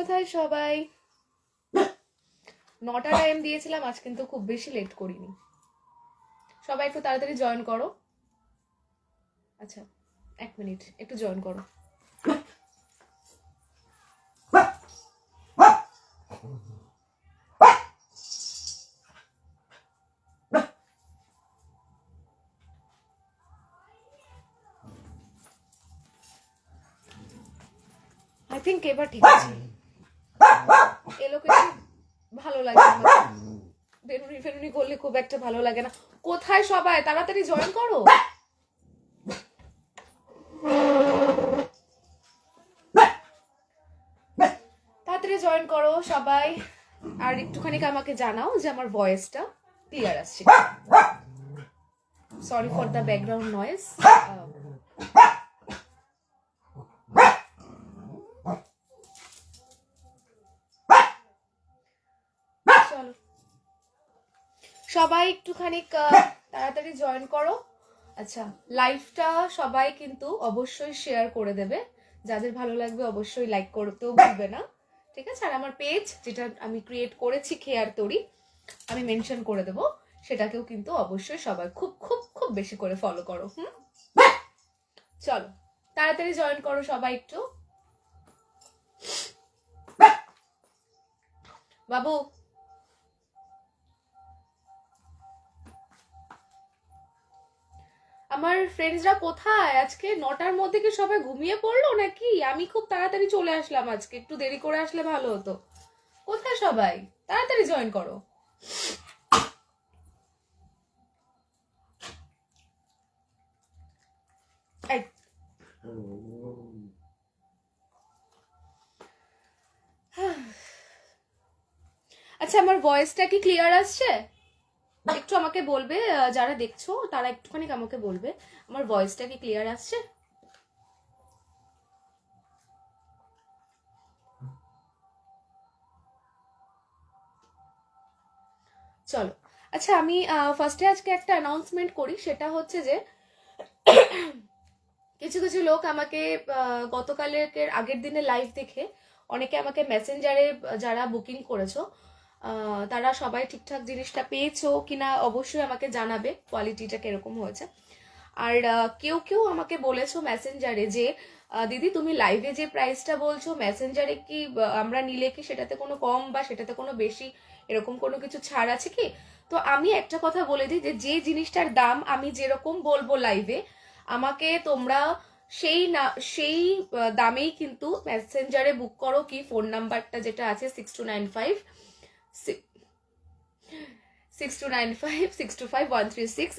কোথায় সবাই? 9টা টাইম দিয়েছিলাম, আজ কিন্তু খুব বেশি লেট করিনি। সবাই একটু তাড়াতাড়ি জয়েন করো। আচ্ছা 1 মিনিট, একটু জয়েন করো। আই থিঙ্ক এবার ঠিক আছে। এলো কিছু ভালো লাগে না, বেরুনি ফেরুনি করলে খুব একটা ভালো লাগে না। কোথায় সবাই? তাড়াতাড়ি জয়েন করো। তাড়াতাড়ি জয়েন করো সবাই। আর একটুখানি আমাকে জানাও যে আমার ভয়েসটা ক্লিয়ার আসছে। Sorry for the background noise. চলো সবাই একটুখানি তাড়াতাড়ি জয়েন করো। আচ্ছা, লাইভটা সবাই কিন্তু অবশ্যই শেয়ার করে দেবে। যাদের ভালো লাগবে অবশ্যই লাইক করতেও ভুলবে না, ঠিক আছে? আর আমার পেজ যেটা আমি ক্রিয়েট করেছি খেয়ার তরি, আমি মেনশন করে দেবো, সেটাকেও কিন্তু অবশ্যই সবাই খুব খুব খুব বেশি করে ফলো করো। চলো তাড়াতাড়ি জয়েন করো সবাই একটু। বাবু আমার ফ্রেন্ডসরা কোথায়? আজকে 9টার মধ্যে কি সবাই ঘুমিয়ে পড়লো নাকি? আমি খুব তাড়াতাড়ি চলে আসলাম, আজকে একটু দেরি করে আসলে ভালো হতো। কোথায় সবাই? তাড়াতাড়ি জয়েন করো। আচ্ছা, আমার ভয়েসটা কি ক্লিয়ার আসছে? একটু আমাকে বলবে, যারা দেখছো তারা একটুখানি আমাকে বলবে আমার ভয়েসটা কি ক্লিয়ার আসছে। চলো আচ্ছা, আমি ফার্স্টে আজকে একটা অ্যানাউন্সমেন্ট করি। সেটা হচ্ছে যে কিছু কিছু লোক আমাকে গতকালের আগের দিনে লাইভ দেখে অনেকে আমাকে মেসেঞ্জারে যারা বুকিং করেছো তারা সবাই ঠিকঠাক জিনিসটা পেয়েছো কিনা অবশ্যই আমাকে জানাবে, কোয়ালিটিটা কিরকম হয়েছে। আর কেউ কেউ আমাকে বলেছো মেসেঞ্জারে যে দিদি তুমি লাইভে যে প্রাইসটা বলছো মেসেঞ্জারে কি আমরা নিলে কি সেটাতে কোনো কম বা সেটাতে কোনো বেশি এরকম কোনো কিছু ছাড় আছে কি? তো আমি একটা কথা বলে দিই যে জিনিসটার দাম আমি যেরকম বলবো লাইভে, আমাকে তোমরা সেই দামেই কিন্তু মেসেঞ্জারে বুক করো। কি ফোন নাম্বারটা যেটা আছে 6295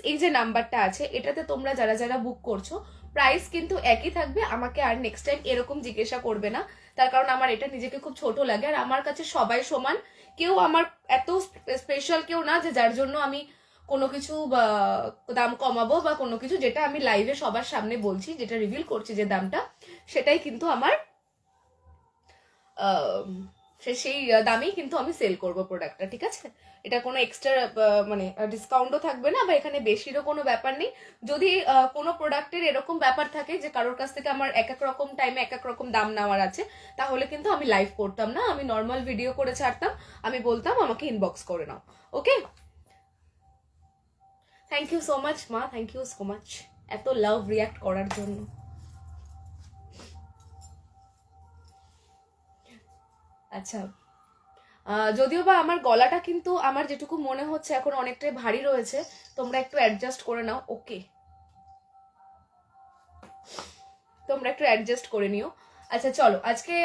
এই যে নাম্বারটা আছে, এটাতে তোমরা যারা যারা বুক করছো প্রাইস কিন্তু একই থাকবে। আমাকে আর নেক্সট টাইম এরকম জিজ্ঞাসা করবে না, তার কারণ আমার এটা নিজেকে খুব ছোট লাগে। আর আমার কাছে সবাই সমান, কেউ আমার এত স্পেশাল কেউ না যে যার জন্য আমি কোনো কিছু দাম কমাবো বা কোনো কিছু। যেটা আমি লাইভে সবার সামনে বলছি, যেটা রিভিল করছি যে দামটা, সেটাই কিন্তু আমার সেই দামেই কিন্তু আমি সেল করব প্রোডাক্টটা, ঠিক আছে? এটা কোনো এক্সট্রা মানে ডিসকাউন্টও থাকবে না বা এখানে বেশিরও কোনো ব্যাপার নেই। যদি কোনো প্রোডাক্টের এরকম ব্যাপার থাকে যে কারোর কাছ থেকে আমার এক এক রকম টাইমে এক এক রকম দাম নেওয়ার আছে, তাহলে কিন্তু আমি লাইভ করতাম না, আমি নর্মাল ভিডিও করে ছাড়তাম। আমি বলতাম আমাকে ইনবক্স করে নাও, ওকে? থ্যাংক ইউ সো মাচ মা, থ্যাংক ইউ সো মাচ এত লাভ রিয়াক্ট করার জন্য। আচ্ছা, যদিও বা আমার গলাটা কিন্তু আমার যেটুকু মনে হচ্ছে এখন অনেকটাই ভারী রয়েছে, তোমরা একটু অ্যাডজাস্ট করে নাও, ওকে? তোমরা একটু অ্যাডজাস্ট করে নিও। আচ্ছা চলো আজকে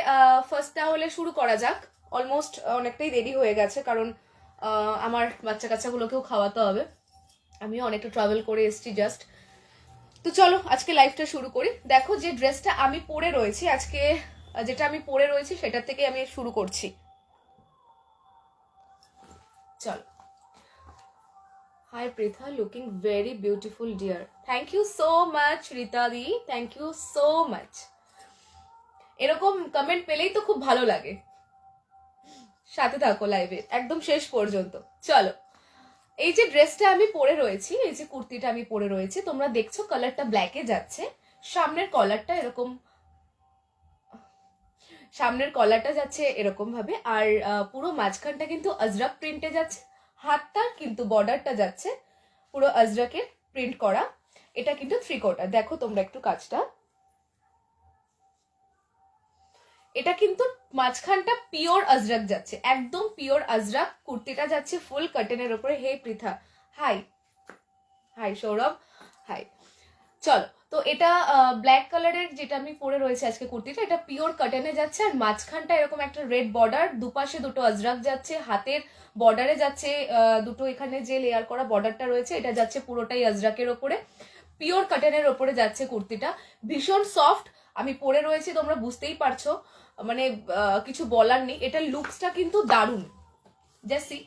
ফার্স্ট তাহলে শুরু করা যাক। অলমোস্ট অনেকটাই দেরি হয়ে গেছে, কারণ আমার বাচ্চা কাচ্চাগুলোকেও খাওয়াতে হবে, আমিও অনেকটা ট্রাভেল করে এসেছি জাস্ট। তো চলো আজকে লাইভটা শুরু করি। দেখো যে ড্রেসটা আমি পরে রয়েছি আজকে, যেটা আমি পরে রয়েছি সেটার থেকে আমি শুরু করছি। চলো। Hi Pritha, looking very beautiful dear. Thank you so much Rita di, thank you so much. এরকম কমেন্ট পেলেই তো খুব ভালো লাগে। সাথে থাকো লাইভে একদম শেষ পর্যন্ত। চলো, এই যে ড্রেসটা আমি পরে রয়েছি, এই যে কুর্তিটা আমি পরে রয়েছি, তোমরা দেখছো কালারটা ব্ল্যাকে যাচ্ছে, সামনের কলারটা এরকম, সামনের কলারটা যাচ্ছে এরকম ভাবে, আর পুরো মাঝখানটা কিন্তু আজরাক প্রিন্টে যাচ্ছে, হাতটা কিন্তু বর্ডারটা যাচ্ছে পুরো আজরাকের প্রিন্ট করা। এটা কিন্তু 3/4। দেখো তোমরা একটু কাজটা, এটা কিন্তু মাঝখানটা পিওর আজরাক যাচ্ছে, একদম পিওর আজরাক। কুর্তিটা যাচ্ছে ফুল কাটেনের উপরে। Hey Pritha, hi hi Sourav, hi. চলো, তো এটা ব্ল্যাক কালারের যেটা আমি পরে রয়েছে আজকে কুর্তিটা, এটা পিওর কাটেনে যাচ্ছে, আর মাঝখানটা এরকম একটা রেড বর্ডার, দুপাশে দুটো আজরাক যাচ্ছে, হাতের বর্ডারে যাচ্ছে দুটো, এখানে যে লেয়ার করা বর্ডারটা রয়েছে এটা যাচ্ছে পুরোটাই আজরাকের ওপরে, পিওর কাটেনের ওপরে যাচ্ছে কুর্তিটা। ভীষণ সফট, আমি পরে রয়েছি, তোমরা বুঝতেই পারছো, মানে কিছু বলার নেই। এটার লুকসটা কিন্তু দারুণ। জাসি,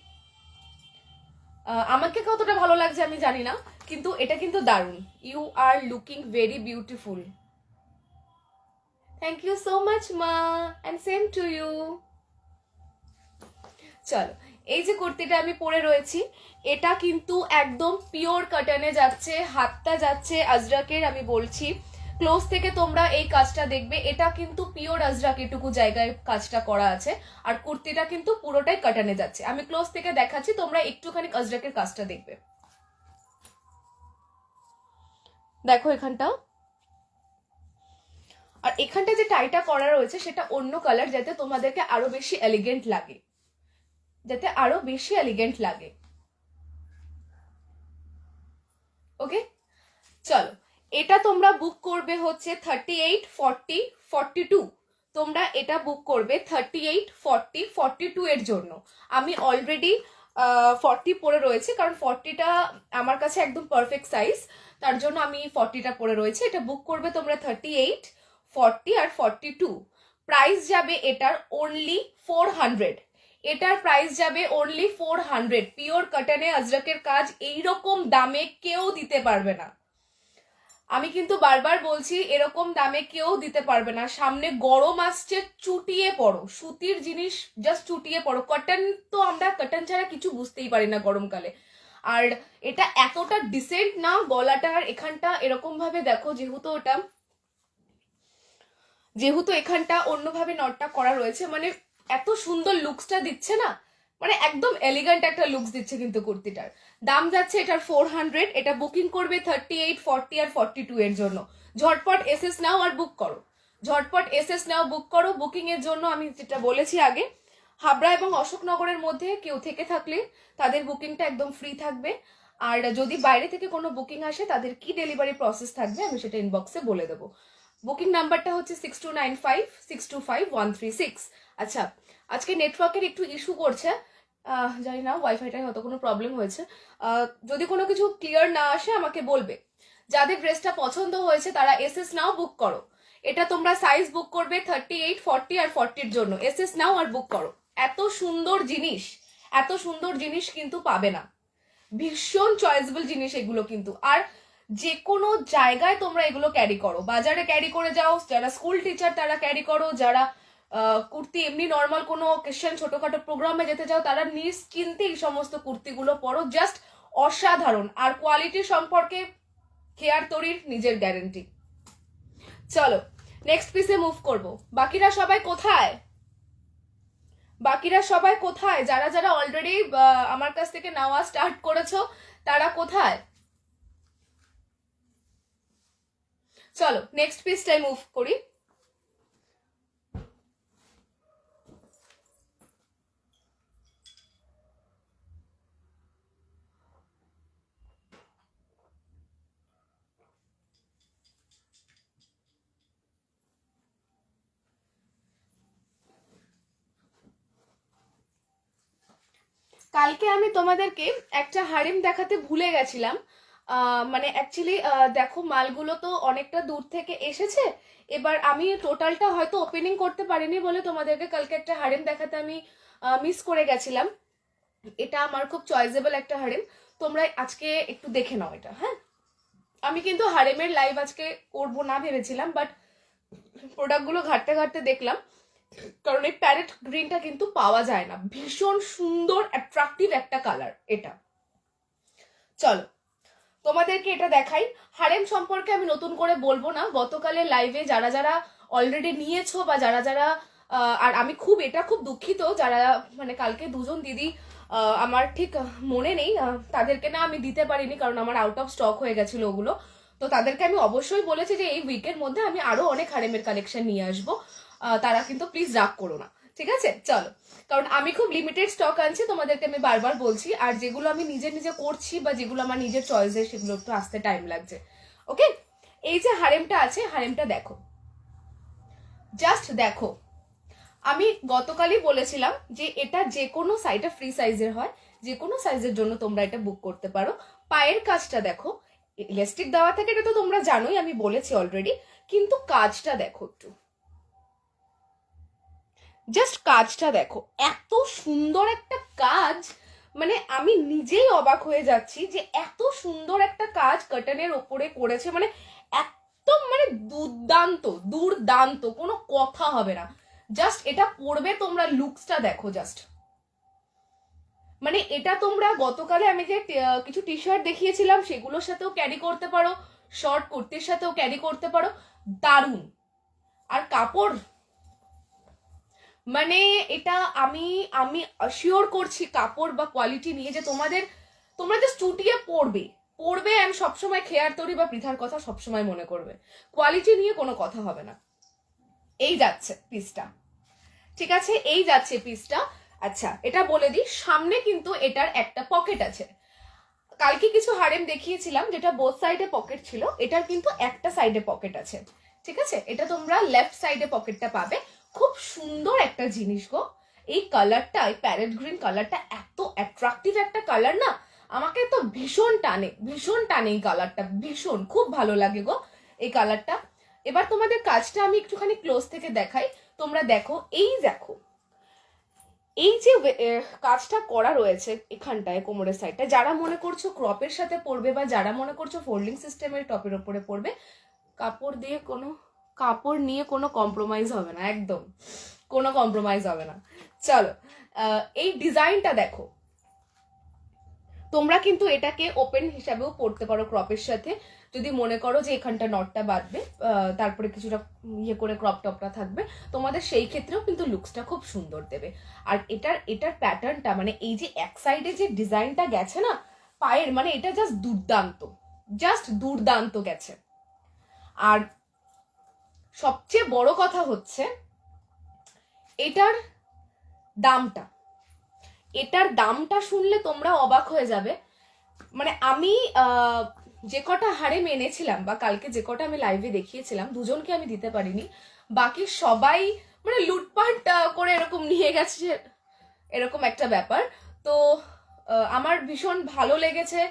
আমাকে কতটা ভালো লাগছে আমি জানি না, কিন্তু এটা কিন্তু দারুণ। You are looking very beautiful. Thank you so much মা, অ্যান্ড সেম টু ইউ। চলো, এই যে কুর্তিটা আমি পরে রয়েছি, এটা কিন্তু একদম পিওর কাটনে যাচ্ছে, হাতটা যাচ্ছে আজরাকের। আমি বলছি ক্লোজ থেকে তোমরা এই কাজটা দেখবে, এটা কিন্তু পিওর আজরাক, এটুকু জায়গায় কাজটা করা আছে, আর কুর্তিটা কিন্তু পুরোটাই কাটানে যাচ্ছে। আমি ক্লোজ থেকে দেখাচ্ছি, তোমরা একটুখানি আজরাকের কাজটা দেখবে। দেখো এখানটাও, আর এখানটা যে টাইটা করা রয়েছে সেটা অন্য কালার, যাতে তোমাদেরকে আরো বেশি এলিগেন্ট লাগে, যাতে আরো বেশি এলিগেন্ট লাগে। ওকে, চলো, এটা তোমরা বুক করবে হচ্ছে 38, 40, 42। তোমরা এটা বুক করবে 38, 40, 42 এর জন্য। আমি অলরেডি 40 পরে রয়েছে, কারণ 40টা আমার কাছে একদম পারফেক্ট সাইজ, তার জন্য আমি 40টা পরে রয়েছে। এটা বুক করবে তোমরা 38, 40 আর 42। প্রাইস যাবে এটার অনলি 400। এটার প্রাইস যাবে অনলি 400। পিওর কটনে আজরাকের কাজ এইরকম দামে কেউ দিতে পারবে না। আমি কিন্তু বারবার বলছি, এরকম দামে কেউ দিতে পারবে না। সামনে গরম আসছে, চুটিয়ে পড়ো, সুতির জিনিস জাস্ট চুটিয়ে পড়ো। কটন তো আমরা কটন ছাড়া কিছু বুঝতেই পারি না গরমকালে। আর এটা এতটা ডিসেন্ট না, গলাটার এখানটা এরকম ভাবে দেখো, যেহেতু এখানটা অন্যভাবে নটটা করা রয়েছে, মানে এত সুন্দর লুকসটা দিচ্ছে না, মানে একদম এলিগেন্ট একটা লুকস দিচ্ছে। কিন্তু কুর্তিটার দাম যাচ্ছে এটার 400। এটা বুকিং করবে 38, 40 আর 42 এর জন্য। ঝটপট এসএস নাও আর বুক করো, ঝটপট এসএস নাও, বুক করো। বুকিং এর জন্য আমি যেটা বলেছি আগে, হাবড়া এবং অশোকনগরের মধ্যে কেউ থেকে থাকলে তাদের বুকিংটা একদম ফ্রি থাকবে, আর যদি বাইরে থেকে কোনো বুকিং আসে তাদের কি ডেলিভারি প্রসেস থাকবে আমি সেটা ইনবক্সে বলে দেবো। বুকিং নাম্বারটা হচ্ছে 6295625136। আচ্ছা, আজকে নেটওয়ার্কের একটু ইস্যু করছে, জানি না ওয়াইফাইটায় হয়তো কোনো প্রবলেম হয়েছে। যদি কোনো কিছু ক্লিয়ার না আসে আমাকে বলবে। যাদের ড্রেসটা পছন্দ হয়েছে তারা এসএস নাও, বুক করো। এটা তোমরা সাইজ বুক করবে 38, 40 আর 40 এর জন্য। এসএস নাও আর বুক করো। এত সুন্দর জিনিস, এত সুন্দর জিনিস কিন্তু পাবে না। ভীষণ চয়েসেবল জিনিস এগুলো কিন্তু। আর যে কোনো জায়গায় তোমরা এগুলো ক্যারি করো, বাজারে ক্যারি করে যাও, যারা স্কুল টিচার তারা ক্যারি করো, যারা কুর্তি এমনি নর্মাল কোনো অকেশন ছোটখাটো প্রোগ্রামে যেতে চাও তারা নিশ্চিন্তে এই সমস্ত কুর্তিগুলো পরো। জাস্ট অসাধারণ। আর কোয়ালিটি সম্পর্কে কেয়ার তরির নিজের গ্যারেন্টি। চলো নেক্সট পিসে মুভ করব। বাকিরা সবাই কোথায়? বাকিরা সবাই কোথায়? যারা যারা অলরেডি আমার কাছ থেকে নেওয়া স্টার্ট করেছো তারা কোথায়? চলো নেক্সট পিসটাই মুভ করি। কালকে আমি তোমাদেরকে একটা হারিম দেখাতে ভুলে গেছিলাম। মানে অ্যাকচুয়ালি দেখো, মালগুলো তো অনেকটা দূর থেকে এসেছে। এবার আমি টোটালটা হয়তো ওপেনিং করতে পারিনি বলে তোমাদেরকে কালকে একটা হারিম দেখাতে আমি মিস করে গেছিলাম। এটা আমার খুব চয়েসেবল একটা হারিম, তোমরা আজকে একটু দেখে নাও এটা। হ্যাঁ, আমি কিন্তু হারিমের লাইভ আজকে করবো না ভেবেছিলাম, বাট প্রোডাক্টগুলো ঘাটতে ঘাটতে দেখলাম, কারণ এই প্যারেট গ্রিনটা কিন্তু পাওয়া যায় না। ভীষণ সুন্দর অ্যাট্রাকটিভ একটা কালার এটা। চলো তোমাদেরকে এটা দেখাই। হারেম সম্পর্কে আমি নতুন করে বলবো না, গতকালের লাইভে যারা যারা অলরেডি নিয়েছো বা যারা যারা আর আমি খুব দুঃখিত যারা মানে কালকে দুজন দিদি আমার ঠিক মনে নেই, তাদেরকে না আমি দিতে পারিনি কারণ আমার আউট অফ স্টক হয়ে গেছিল ওগুলো। তো তাদেরকে আমি অবশ্যই বলেছি যে এই উইকের মধ্যে আমি আরো অনেক হারেমের কালেকশন নিয়ে আসবো, তারা কিন্তু প্লিজ রাগ করো না, ঠিক আছে? চলো, কারণ আমি খুব লিমিটেড স্টক আনছি, তোমাদেরকে আমি বারবার বলছি, আর যেগুলো আমি নিজে নিজে করছি বা যেগুলো আমার নিজের চয়েসে সেগুলো একটু আসতে টাইম লাগছে। ওকে, এই যে হারেমটা আছে, হারেমটা দেখো, জাস্ট দেখো। আমি গতকালই বলেছিলাম যে এটা যে কোনো সাইজে ফ্রি সাইজের হয়, যে কোনো সাইজের জন্য তোমরা এটা বুক করতে পারো। পায়ের কাজটা দেখো, ইলাস্টিক দেওয়া থাকে এটা তো তোমরা জানোই, আমি বলেছি অলরেডি, কিন্তু কাজটা দেখো একটু, জাস্ট কাজটা দেখো, এত সুন্দর একটা কাজ, মানে আমি নিজেই অবাক হয়ে যাচ্ছি যে এত সুন্দর একটা কাজ কার্টনের ওপরে করেছে, মানে একদম মানে দুর্দান্ত দুর্দান্ত, কোনো কথা হবে না। জাস্ট এটা পরবে তোমরা, লুকসটা দেখো জাস্ট, মানে এটা তোমরা গতকালে আমি যে কিছু টি শার্ট দেখিয়েছিলাম সেগুলোর সাথেও ক্যারি করতে পারো, শর্ট কুর্তির সাথেও ক্যারি করতে পারো, দারুণ। আর কাপড়, মানে এটা আমি আমি শিওর করছি কাপড় বা কোয়ালিটি নিয়ে যে তোমরা জাস্ট চুটিয়ে পড়বে পড়বে, আমি সবসময় খেয়ার তরি বা পৃথার কথা সবসময় মনে করবে, কোয়ালিটি নিয়ে কোনো কথা হবে না। এই যাচ্ছে পিসটা, ঠিক আছে, এই যাচ্ছে পিসটা। আচ্ছা, এটা বলে দিই, সামনে কিন্তু এটার একটা পকেট আছে। কালকে কিছু হারেম দেখিয়েছিলাম যেটা বোথ সাইডে পকেট ছিল, এটার কিন্তু একটা সাইডে পকেট আছে, ঠিক আছে? এটা তোমরা লেফট সাইডে পকেটটা পাবে। খুব সুন্দর একটা জিনিস গো, এই কালারটা, এই প্যারেট গ্রিন কালারটা এত অ্যাট্রাকটিভ একটা কালার না, আমাকে তো ভীষণ টানে, ভীষণ টানে এই কালারটা, ভীষণ খুব ভালো লাগে গো এই কালারটা। এবার তোমাদের কাজটা আমি একটুখানি ক্লোজ থেকে দেখাই, তোমরা দেখো, এই দেখো এই যে কাজটা করা রয়েছে এখানটায় কোমরের সাইডটা, যারা মনে করছো ক্রপের সাথে পরবে বা যারা মনে করছো ফোল্ডিং সিস্টেমের টপের ওপরে পরবে, কাপড় নিয়ে কোনো কম্প্রোমাইজ হবে না, একদম কোনো কম্প্রোমাইজ হবে না। চলো, এই ডিজাইনটা দেখো, তোমরা কিন্তু এটাকে ওপেন হিসাবেও পড়তে পারো ক্রপের সাথে, যদি মনে করো যে এখানটা নটটা বাঁধবে, তারপরে কিছুটা ইয়ে করে ক্রপ টপটা থাকবে, তোমাদের সেই ক্ষেত্রেও কিন্তু লুকসটা খুব সুন্দর দেবে। আর এটার প্যাটার্নটা, মানে এই যে এক সাইডে যে ডিজাইনটা গেছে না পায়ের, মানে এটা জাস্ট দুর্দান্ত গেছে। আর সবচেয়ে বড় কথা হচ্ছে এটার দামটা, শুনলে তোমরা অবাক হয়ে যাবে। মানে আমি যে কটা হারে মেনেছিলাম বা কালকে যে কটা আমি লাইভে দেখিয়েছিলাম, দুজনকে আমি দিতে পারিনি, বাকি সবাই মানে লুটপাট করে এরকম নিয়ে গেছে, এরকম একটা ব্যাপার। তো আমার ভীষণ ভালো লেগেছে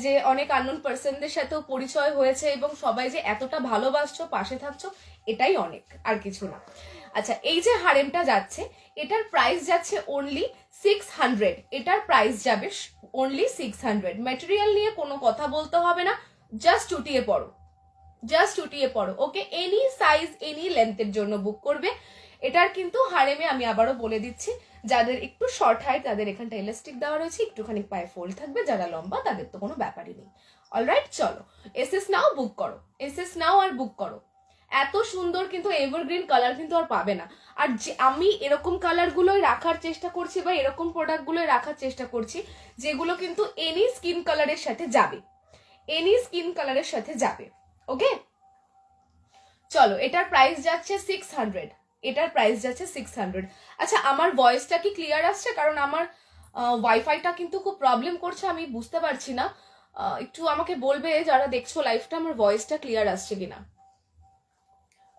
যে অনেক আননোন পার্সনদের সাথেও পরিচয় হয়েছে এবং সবাই যে এতটা ভালোবাসছো, পাশে থাকছো, এটাই অনেক, আর কিছু না। আচ্ছা, এই যে হারেমটা যাচ্ছে, এটার প্রাইস যাচ্ছে অনলি 600, এটার প্রাইস যাবে অনলি 600। ম্যাটেরিয়াল নিয়ে কোনো কথা বলতে হবে না, জাস্ট চুটিয়ে পড়ো, জাস্ট চুটিয়ে পড়ো। ওকে, এনি সাইজ এনি লেন্থের জন্য বুক করবে। এটার কিন্তু হারেমে আমি আবারও বলে দিচ্ছি, যাদের একটু শর্ট হাইট তাদের এখানটা ইলাস্টিক দেওয়া রয়েছে, একটুখানি পায়ে ফোল্ড থাকবে, যারা লম্বা তাদের তো কোনো ব্যাপারই নেই। অলরাইট, চলো এসএস নাও, বুক করো, এসএস নাও আর বুক করো। এত সুন্দর কিন্তু এভারগ্রিন কালার কিন্তু আর পাবে না। আর যে আমি এরকম কালারগুলোই রাখার চেষ্টা করছি বা এরকম প্রোডাক্টগুলোই রাখার চেষ্টা করছি যেগুলো কিন্তু এনি স্কিন কালারের সাথে যাবে, এনি স্কিন কালারের সাথে যাবে। ওকে, চলো, এটার প্রাইস যাচ্ছে 600, এটার প্রাইস যাচ্ছে 600। আচ্ছা, আমার ভয়েসটা কি ক্লিয়ার আসছে? কারণ আমার ওয়াইফাইটা কিন্তু খুব প্রবলেম করছে, আমি বুঝতে পারছি না, একটু আমাকে বলবে যারা দেখছো লাইভটা আমার ভয়েসটা ক্লিয়ার আসছে কিনা।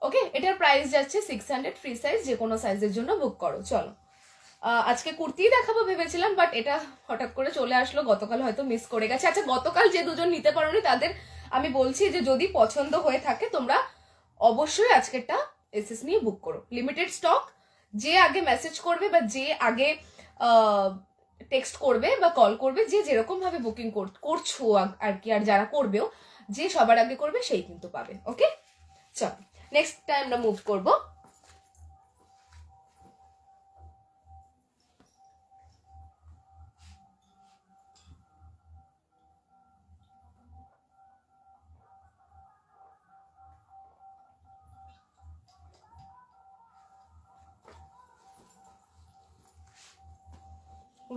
ওকে, এটার প্রাইস যাচ্ছে 600, ফ্রি সাইজ, যে কোনো সাইজের জন্য বুক করো। চলো, আজকে কুর্তি দেখাবো ভেবেছিলাম, বাট এটা হঠাৎ করে চলে আসলো, গতকাল হয়তো মিস করে গেছে। আচ্ছা, গতকাল যে দুজন নিতে পারোনি তাদের আমি বলছি যে যদি পছন্দ হয়ে থাকে তোমরা অবশ্যই আজকেরটা এসএস নিয়ে বুক করো, লিমিটেড স্টক। যে আগে মেসেজ করবে বা যে আগে টেক্সট করবে বা কল করবে, যে যেরকম ভাবে বুকিং করছো আর কি, আর যারা করবেও, যে সবার আগে করবে সেই কিন্তু পাবে। ওকে, চল নেক্সট টাইম আমরা মুভ করবো।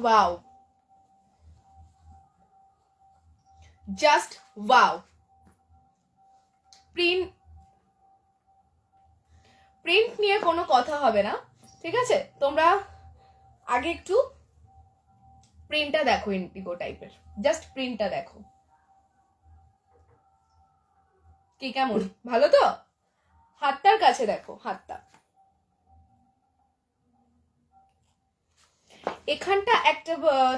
Wow, just wow. Print print নিয়ে কোনো কথা হবে না, ঠিক আছে? তোমরা আগে একটু প্রিন্টটা দেখো, ইন্ডিগো টাইপের, জাস্ট প্রিন্টটা দেখো কি কেমন, ভালো তো? হাতটার কাছে দেখো, হাতটা এখানটা একটা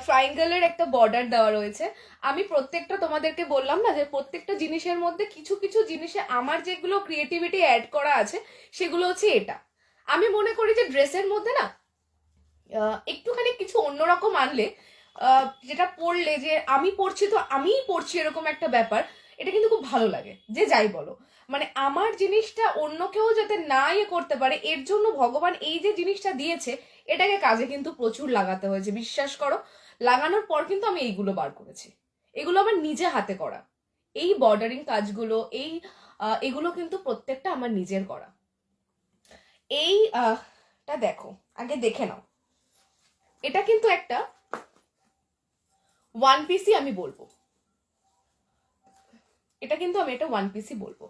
ট্রায়াঙ্গেলের একটা বর্ডার দেওয়া রয়েছে। আমি প্রত্যেকটা তোমাদেরকে বললাম না যে প্রত্যেকটা জিনিসের মধ্যে কিছু কিছু জিনিসে আমার যেগুলো ক্রিয়েটিভিটি অ্যাড করা আছে সেগুলো হচ্ছে এটা। আমি মনে করি যে ড্রেসের মধ্যে না একটুখানি কিছু অন্যরকম আনলে, যেটা পরলে যে আমি পরছি তো আমিই পরছি এরকম একটা ব্যাপার, এটা কিন্তু খুব ভালো লাগে। যে যাই বলো, মানে আমার জিনিসটা অন্য কেউ যাতে না ইয়ে করতে পারে, এর জন্য ভগবান এই যে জিনিসটা দিয়েছে এটাকে কাজে কিন্তু প্রচুর লাগাতে হয়েছে, বিশ্বাস করো। লাগানোর পর কিন্তু আমি এইগুলো বার করেছি, এগুলো আমার নিজে হাতে করা। এই বর্ডারিং কাজগুলো, এগুলো কিন্তু প্রত্যেকটা আমার নিজের করা। এইটা দেখো, আগে দেখে নাও। এটা কিন্তু একটা ওয়ান পিসই আমি বলবো, এটা কিন্তু আমি এটা ওয়ান পিসই বলবো।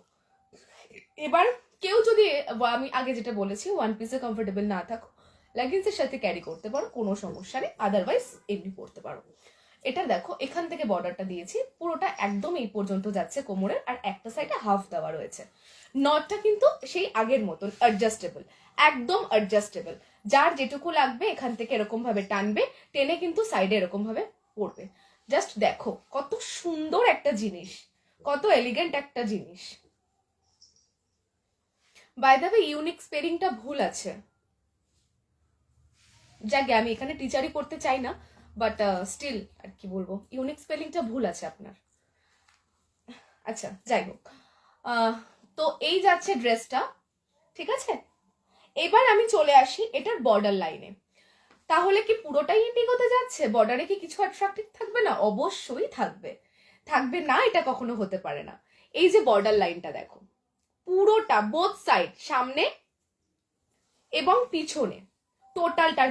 এবার কেউ যদি, আমি আগে যেটা বলেছি, ওয়ান পিসে কমফোর্টেবল না থাকো, লেগিংসের সাথে ক্যারি করতে পারো, কোনো সমস্যা নেই, আদারওয়াইজ এমনি পড়তে পারো। এটা দেখো, এখান থেকে বর্ডারটা দিয়েছি, পুরোটা একদম এই পর্যন্ত যাচ্ছে কোমরের, আর একটা সাইডে হাফ দেওয়া রয়েছে। নটটা কিন্তু সেই আগের মতন অ্যাডজাস্টেবল, একদম অ্যাডজাস্টেবল। যার যেটুকু লাগবে এখান থেকে এরকম ভাবে টানবে, টেনে কিন্তু সাইডে এরকম ভাবে পড়বে। জাস্ট দেখো কত সুন্দর একটা জিনিস, কত এলিগেন্ট একটা জিনিস। বাই দ্য ওয়ে, ইউনিক স্পেলিংটা ভুল আছে, যাকে আমি এখানে টিচারই করতে চাই না, বাট স্টিল আর কি বলবো, ইউনিক স্পেলিংটা ভুল আছে আপনার। আচ্ছা যাই হোক, তো এই যাচ্ছে ড্রেসটা, ঠিক আছে? এবার আমি চলে আসি এটার বর্ডার লাইনে। তাহলে কি পুরোটাই ইন্ডিগোতে যাচ্ছে? বর্ডারে কি কিছু অ্যাট্রাক্টিভ থাকবে না? অবশ্যই থাকবে, থাকবে না এটা কখনো হতে পারে না। এই যে বর্ডার লাইনটা দেখো, পুরোটা বোথ সাইড, সামনে এবং পিছনে, টোটালটার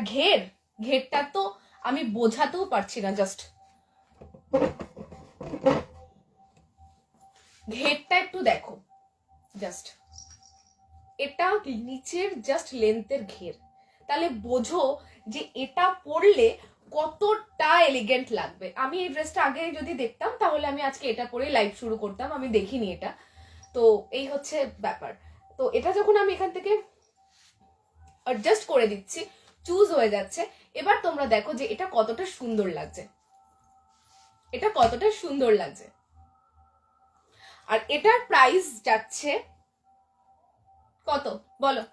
ঘেরটা তো আমি বোঝাতেও পারছি না, জাস্ট ঘেরটা একটু দেখো, জাস্ট এটা নিচের জাস্ট লেন্থের ঘের, তাহলে বোঝো যে এটা পরলে কতটা এলিগেন্ট লাগবে। আমি এই ড্রেসটা আগে যদি দেখতাম তাহলে আমি আজকে এটা পরেই লাইভ শুরু করতাম, আমি দেখিনি এটা। তো এই হচ্ছে ব্যাপার। তো এটা যখন আমি এখান থেকে অ্যাডজাস্ট করে দিচ্ছি, চুজ হয়ে যাচ্ছে, এবার তোমরা দেখো যে এটা কতটা সুন্দর লাগছে, এটা কতটা সুন্দর লাগছে। আর এটার প্রাইস যাচ্ছে কত বলো?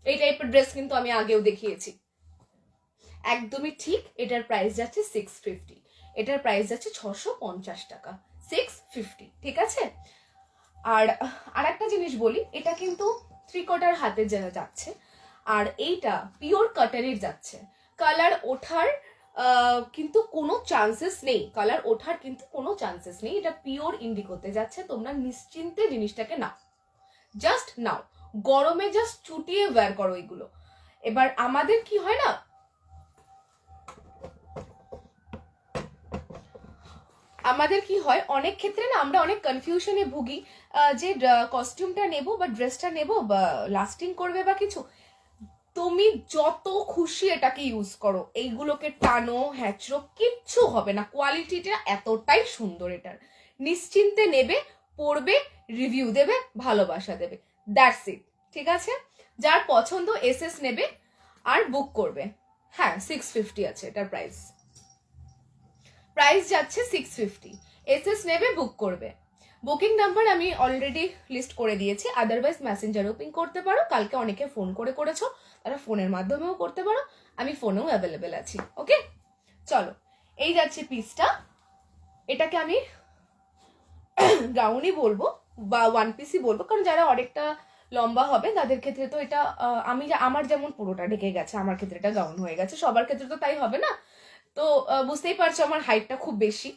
এই টাইপের ড্রেস কিন্তু আমি আগেও দেখিয়েছি, একদমই ঠিক। এটার প্রাইস যাচ্ছে 650, এটার প্রাইস যাচ্ছে 650 টাকা, 650, ঠিক আছে? আর একটা জিনিস বলি, এটা কিন্তু 3/4 হাতে যাচ্ছে, আর এইটা পিওর কটনের যাচ্ছে। কালার ওঠার কিন্তু কোনো চান্সেস নেই, কালার ওঠার কিন্তু কোনো চান্সেস নেই। এটা পিওর ইন্ডিগোতে যাচ্ছে, তোমরা নিশ্চিন্তে জিনিসটাকে নাও, জাস্ট নাও, গরমে জাস্ট চুটিয়ে ওয়্যার করো এগুলো। এবার আমাদের কি হয় না, আমাদের কি হয় অনেক ক্ষেত্রে না, আমরা অনেক কনফিউশনে ভুগি যে কস্টিউমটা নেব বা ড্রেসটা নেব বা লাস্টিং করবে বা কিছু। তুমি যত খুশি এটাকে ইউজ করো, এইগুলোকে টানো হ্যাচড়ো, কিচ্ছু হবে না, কোয়ালিটিটা এতটাই সুন্দর এটার। নিশ্চিন্তে নেবে, পড়বে, রিভিউ দেবে, ভালোবাসা দেবে, দ্যাটস ইট, ঠিক আছে? যার পছন্দ এসএস নেবে আর বুক করবে। হ্যাঁ 650 আছে এটার প্রাইস, প্রাইস যাচ্ছে 650, এসএস নেবে, বুক করবে। বুকিং নাম্বার আমি অলরেডি লিস্ট করে দিয়েছি, আদারওয়াইজ মেসেঞ্জারেও পিং করতে পারো, কালকে অনেকে ফোন করেছো, তারা ফোনের মাধ্যমেও করতে পারো, আমি ফোনেও অ্যাভেলেবেল আছি। ওকে চলো, এই যাচ্ছে পিসটা, এটাকে আমি গাউনই বলবো বা ওয়ান পিসই বলবো, কারণ যারা অনেকটা লম্বা হবে তাদের ক্ষেত্রে তো এটা আমার যেমন পুরোটা ঢেকে গেছে, আমার ক্ষেত্রে এটা গাউন হয়ে গেছে, সবার ক্ষেত্রে তো তাই হবে না। তো বুঝতেই পারছো আমার হাইটটা খুব বেশি,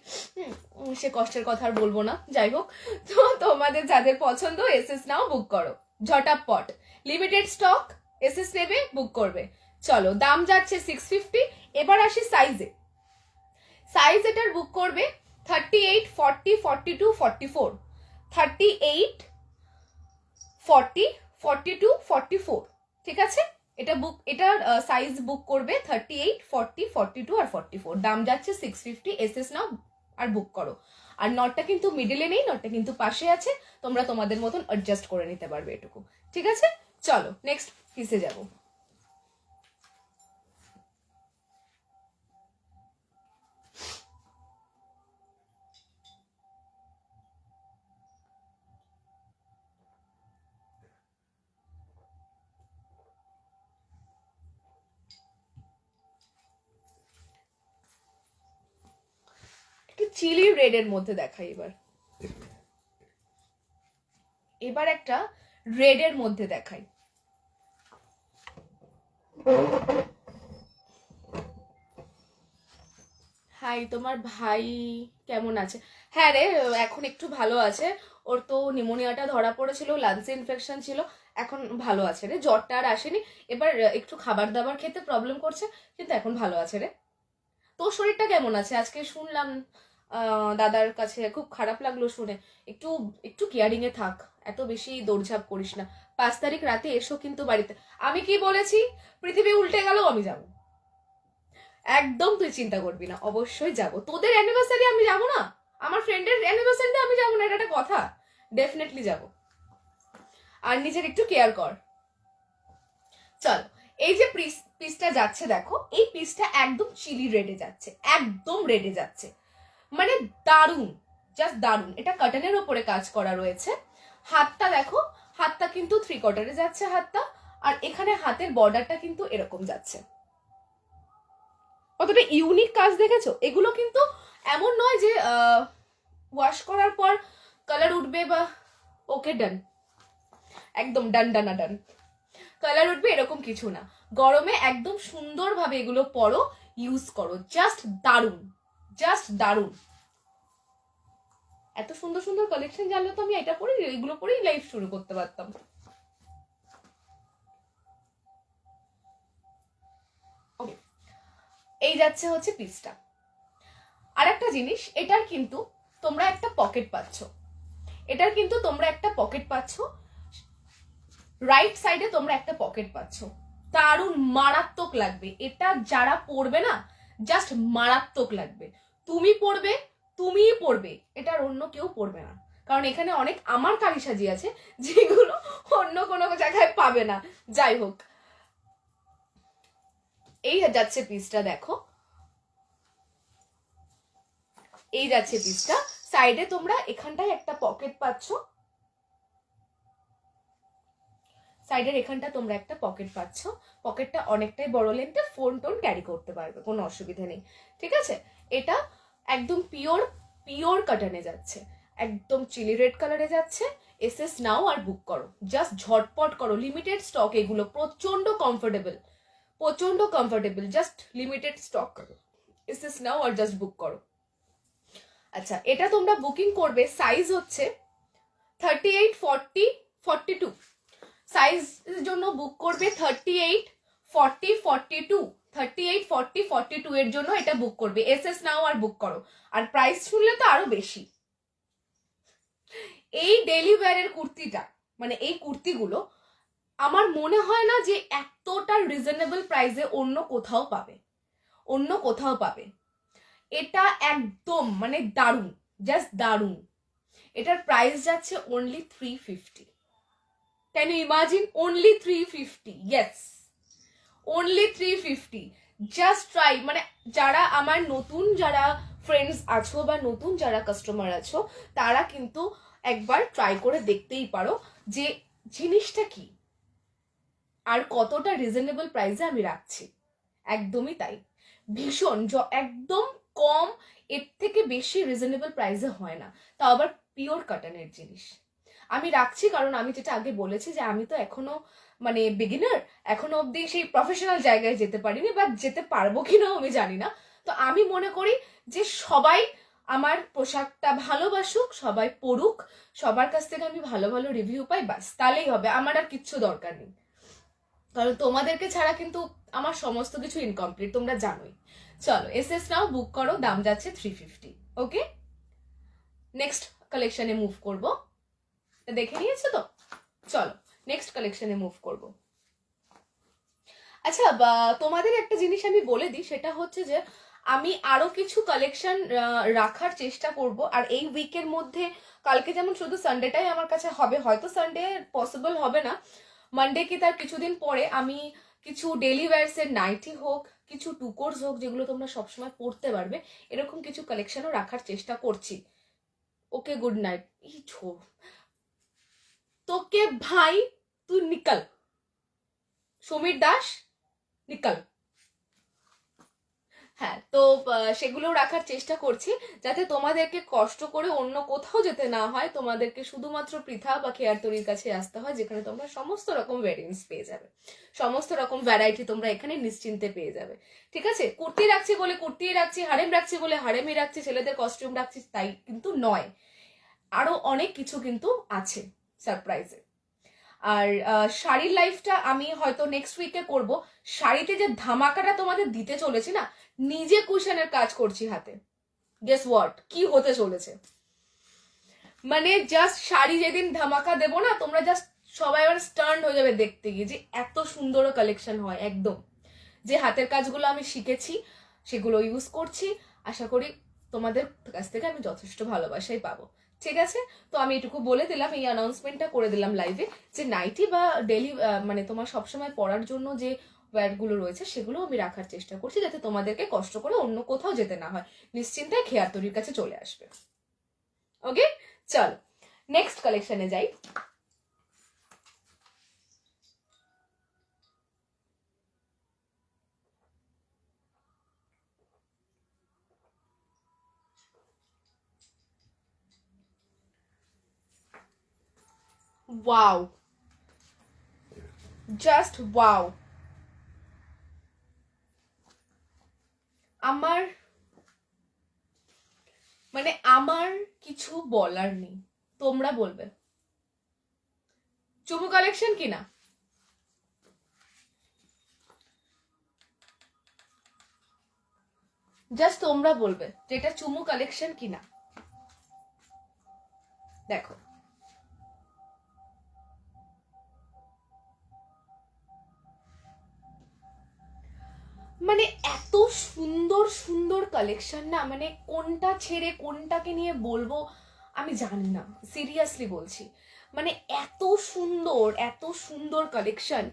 সে কষ্টের কথা আর বলবো না। যাই হোক, তো তোমাদের যাদের পছন্দ এসএস নাও, বুক করো ঝটাপট, লিমিটেড স্টক, এসএস নেবে, বুক করবে, চলো, দাম যাচ্ছে 650। এবার আসি সাইজে। সাইজ এটার বুক করবে 38, 40, 42, 44, 38, 40, 42, 44। ঠিক আছে, এটার সাইজ বুক করবে 38, 40, 42 আর 44। দাম যাচ্ছে 650। এসএস নাও আর বুক করো। আর নটটা কিন্তু মিডলে নেই, নটটা কিন্তু পাশে আছে, তোমরা তোমাদের মতন অ্যাডজাস্ট করে নিতে পারবে এটুকু। ঠিক আছে, চলো নেক্সট পিসে যাবো। চিলি রেড এর মধ্যে দেখাই এবার একটা রেড এর মধ্যে দেখাই। হাই, তোমার ভাই কেমন আছে? হ্যাঁ রে, এখন একটু ভালো আছে। ওর তো নিউমোনিয়াটা ধরা পড়েছিল, লাংসে ইনফেকশন ছিল, এখন ভালো আছে রে, জ্বরটা আর আসেনি। এবার একটু খাবার দাবার খেতে প্রবলেম করছে, কিন্তু এখন ভালো আছে রে। তোর শরীরটা কেমন আছে? আজকে শুনলাম দাদার কাছে, খুব খারাপ লাগলো শুনে। একটু একটু কেয়ারিং এ থাক, এত বেশি দৌড়ঝাঁপ করিস না। 5 তারিখ রাতে এসো কিন্তু বাড়িতে। আমি কি বলেছি? পৃথিবী উল্টে গেলেও আমি যাবো, একদম তুই চিন্তা করবি না, অবশ্যই যাব। তোদের অ্যানিভার্সারি আমি যাব না? আমার ফ্রেন্ডের অ্যানিভার্সারিতে আমি যাব না, এটা একটা কথা? ডেফিনেটলি যাব। আর নিজের একটু কেয়ার কর। চল, এই যে পিসটা যাচ্ছে দেখো, এই পিসটা একদম চিলি রেডে যাচ্ছে, একদম রেডে যাচ্ছে, মানে দারুণ, জাস্ট দারুণ। এটা কাটনের ওপরে কাজ করা রয়েছে। হাতটা দেখো, হাতটা কিন্তু 3/4 যাচ্ছে হাতটা। আর এখানে হাতের বর্ডারটা কিন্তু এরকম যাচ্ছে। কতটা ইউনিক কাজ দেখেছো? এগুলো কিন্তু এমন নয় যে ওয়াশ করার পর কালার উঠবে বা ওকে ডান, একদম ডান ডানা ডান, কালার উঠবে এরকম কিছু না। গরমে একদম সুন্দরভাবে এগুলো পরো, ইউজ করো, জাস্ট দারুণ, জাস্ট দারুণ। এত সুন্দর সুন্দর কালেকশন জানলে তো আমি এটা পরে, এগুলো পরেই লাইফ শুরু করতে পারতাম। এই যাচ্ছে হচ্ছে পিসটা। আর একটা জিনিস, এটার কিন্তু তোমরা একটা পকেট পাচ্ছ, এটার কিন্তু তোমরা একটা পকেট পাচ্ছ, রাইট সাইডে তোমরা একটা পকেট পাচ্ছ। দারুণ মারাত্মক লাগবে এটা, যারা পরবে না জাস্ট মারাত্মক লাগবে। তুমি পরবে, তুমিই পরবে, এটার অন্য কেউ পরবে না। কারণ এখানে অনেক আমার কারিসাজি আছে যেগুলো অন্য কোনো জায়গায় পাবে না। যাই হোক, এই যাচ্ছে পিসটা দেখো, এই যাচ্ছে পিসটা। সাইডে তোমরা এখানটায় একটা পকেট পাচ্ছ, সাইডের এখানটা তোমরা একটা পকেট পাচ্ছ। পকেটটা অনেকটাই বড় লেন্থে, ফোন টোন ক্যারি করতে পারবে, কোনো অসুবিধা নেই। ঠিক আছে, এটা একদম পিওর পিওর কাটানে যাচ্ছে, একদম চিলি রেড কালারে যাচ্ছে। এসএস নাও আর বুক করো, জাস্ট ঝটপট করো, লিমিটেড স্টক এগুলো, প্রচন্ড কমফোর্টেবল, প্রচন্ড কমফোর্টেবল, জাস্ট লিমিটেড স্টক। এসএস নাও আর জাস্ট বুক করো। আচ্ছা, এটা তোমরা বুকিং করবে, সাইজ হচ্ছে 38, 40, 42। সাইজের জন্য বুক করবে 38, 40, 42, 38, 40, 42 এর জন্য এটা বুক করবে। এসএস নাও আর বুক করো। আর প্রাইস শুনলে তো আরো বেশি। এই ডেলি ওয়্যারের কুর্তিটা, মানে এই কুর্তিগুলো আমার মনে হয় না যে এতটা রিজনেবল প্রাইসে অন্য কোথাও পাবে, অন্য কোথাও পাবে। এটা একদম মানে দারুণ, জাস্ট দারুণ। এটার প্রাইস যাচ্ছে only 350। Can you imagine? Only 350. Yes, only 350. Just try. মানে যারা আমার নতুন যারা ফ্রেন্ডস আছো বা নতুন যারা কাস্টমার আছো, তারা কিন্তু একবার ট্রাই করে দেখতেই পারো যে জিনিসটা কি আর কতটা রিজনেবল প্রাইসে আমি রাখছি। একদমই তাই, ভীষণ, একদম কম, এর থেকে বেশি রিজনেবল প্রাইসে হয় না, তাও আবার পিওর কটনের জিনিস আমি রাখছি। কারণ আমি যেটা আগে বলেছি যে আমি তো এখনো মানে বিগিনার, এখনো অব্দি সেই প্রফেশনাল জায়গায় যেতে পারিনি, বা যেতে পারবো কিনাও আমি জানি না। তো আমি মনে করি যে সবাই আমার পোশাকটা ভালোবাসুক, সবাই পড়ুক, সবার কাছ থেকে আমি ভালো ভালো রিভিউ পাই, বাস তাহলেই হবে, আমার আর কিচ্ছু দরকার নেই। কারণ তোমাদেরকে ছাড়া কিন্তু আমার সমস্ত কিছু ইনকমপ্লিট, তোমরা জানোই। চলো এসএস নাও, বুক করো, দাম যাচ্ছে 350। ওকে, নেক্সট কালেকশনে মুভ করব। দেখে নিয়েছো তো? চলো নেক্সট কালেকশনে মুভ করব। আচ্ছা, তোমাদের একটা জিনিস আমি বলে দিই, সেটা হচ্ছে যে আমি আরো কিছু কালেকশন রাখার চেষ্টা করব। আর এই উইকের মধ্যে, কালকে যেমন শুধু সানডেটাই আমার কাছে হবে, হয়তো সানডে পসিবল হবে না, মানডে কি তার কিছুদিন পরে আমি কিছু ডেলি ওয়্যারসের নাইটি হোক, কিছু টুকোর্স হোক, যেগুলো তোমরা সবসময় পরতে পারবে, এরকম কিছু কালেকশনও রাখার চেষ্টা করছি। ওকে, গুড নাইট। ই ছো তোকে ভাই, তুই নিকল, সমীর দাস নিকল। হ্যাঁ, তো সেগুলো রাখার চেষ্টা করছি, যাতে তোমাদেরকে কষ্ট করে অন্য কোথাও যেতে না হয়, তোমাদেরকে শুধুমাত্র পৃথা বা খেয়ারতরির কাছে আসতে হয়, যেখানে তোমরা সমস্ত রকম ভ্যারিয়েন্টস পেয়ে যাবে, সমস্ত রকম ভ্যারাইটি তোমরা এখানে নিশ্চিন্তে পেয়ে যাবে। ঠিক আছে, কুর্তি রাখছি বলে কুর্তি রাখছি, হারেম রাখছি বলে হারেমই রাখছি, ছেলেদের কস্টিউম রাখছি তাই কিন্তু নয়, আরো অনেক কিছু কিন্তু আছে সারপ্রাইজে। আর শাড়ির লাইফটা আমি হয়তো নেক্সট উইকে করব। শাড়িতে যে ধামাকাটা তোমাদের দিতে চলেছি না, নিজে কুশনের কাজ করছি হাতে। গেস হোয়াট, কি হতে চলেছে, মানে জাস্ট শাড়ি যেদিন ধামাকা দেবো না, তোমরা জাস্ট সবাই এবার স্টার্ন হয়ে যাবে দেখতে গিয়ে, যে এত সুন্দর কালেকশন হয়। একদম যে হাতের কাজগুলো আমি শিখেছি সেগুলো ইউজ করছি, আশা করি তোমাদের কাছ থেকে আমি যথেষ্ট ভালোবাসাই পাবো। ঠিক আছে, তো আমি এটুকু বলে দিলাম, এই অ্যানাউন্সমেন্টটা করে দিলাম লাইভে, যে নাইটি বা ডেলি মানে তোমার সবসময় পরার জন্য যে ওয়্যারগুলো রয়েছে সেগুলো আমি রাখার চেষ্টা করছি, যাতে তোমাদেরকে কষ্ট করে অন্য কোথাও যেতে না হয়, নিশ্চিন্তায় খেয়ারতরির কাছে চলে আসবে। ওকে, চলো নেক্সট কালেকশনে যাই। Wow, just wow. আমার মানে আমার কিছু বলার নেই, তোমরা বলবে চুমু কালেকশন কিনা। জাস্ট তোমরা বলবে যে এটা চুমু কালেকশন কিনা। দেখো, মানে এত সুন্দর সুন্দর কালেকশন না, মানে কোনটা ছেড়ে কোনটাকে নিয়ে বলবো আমি জানি না, সিরিয়াসলি বলছি, মানে এত সুন্দর কালেকশন।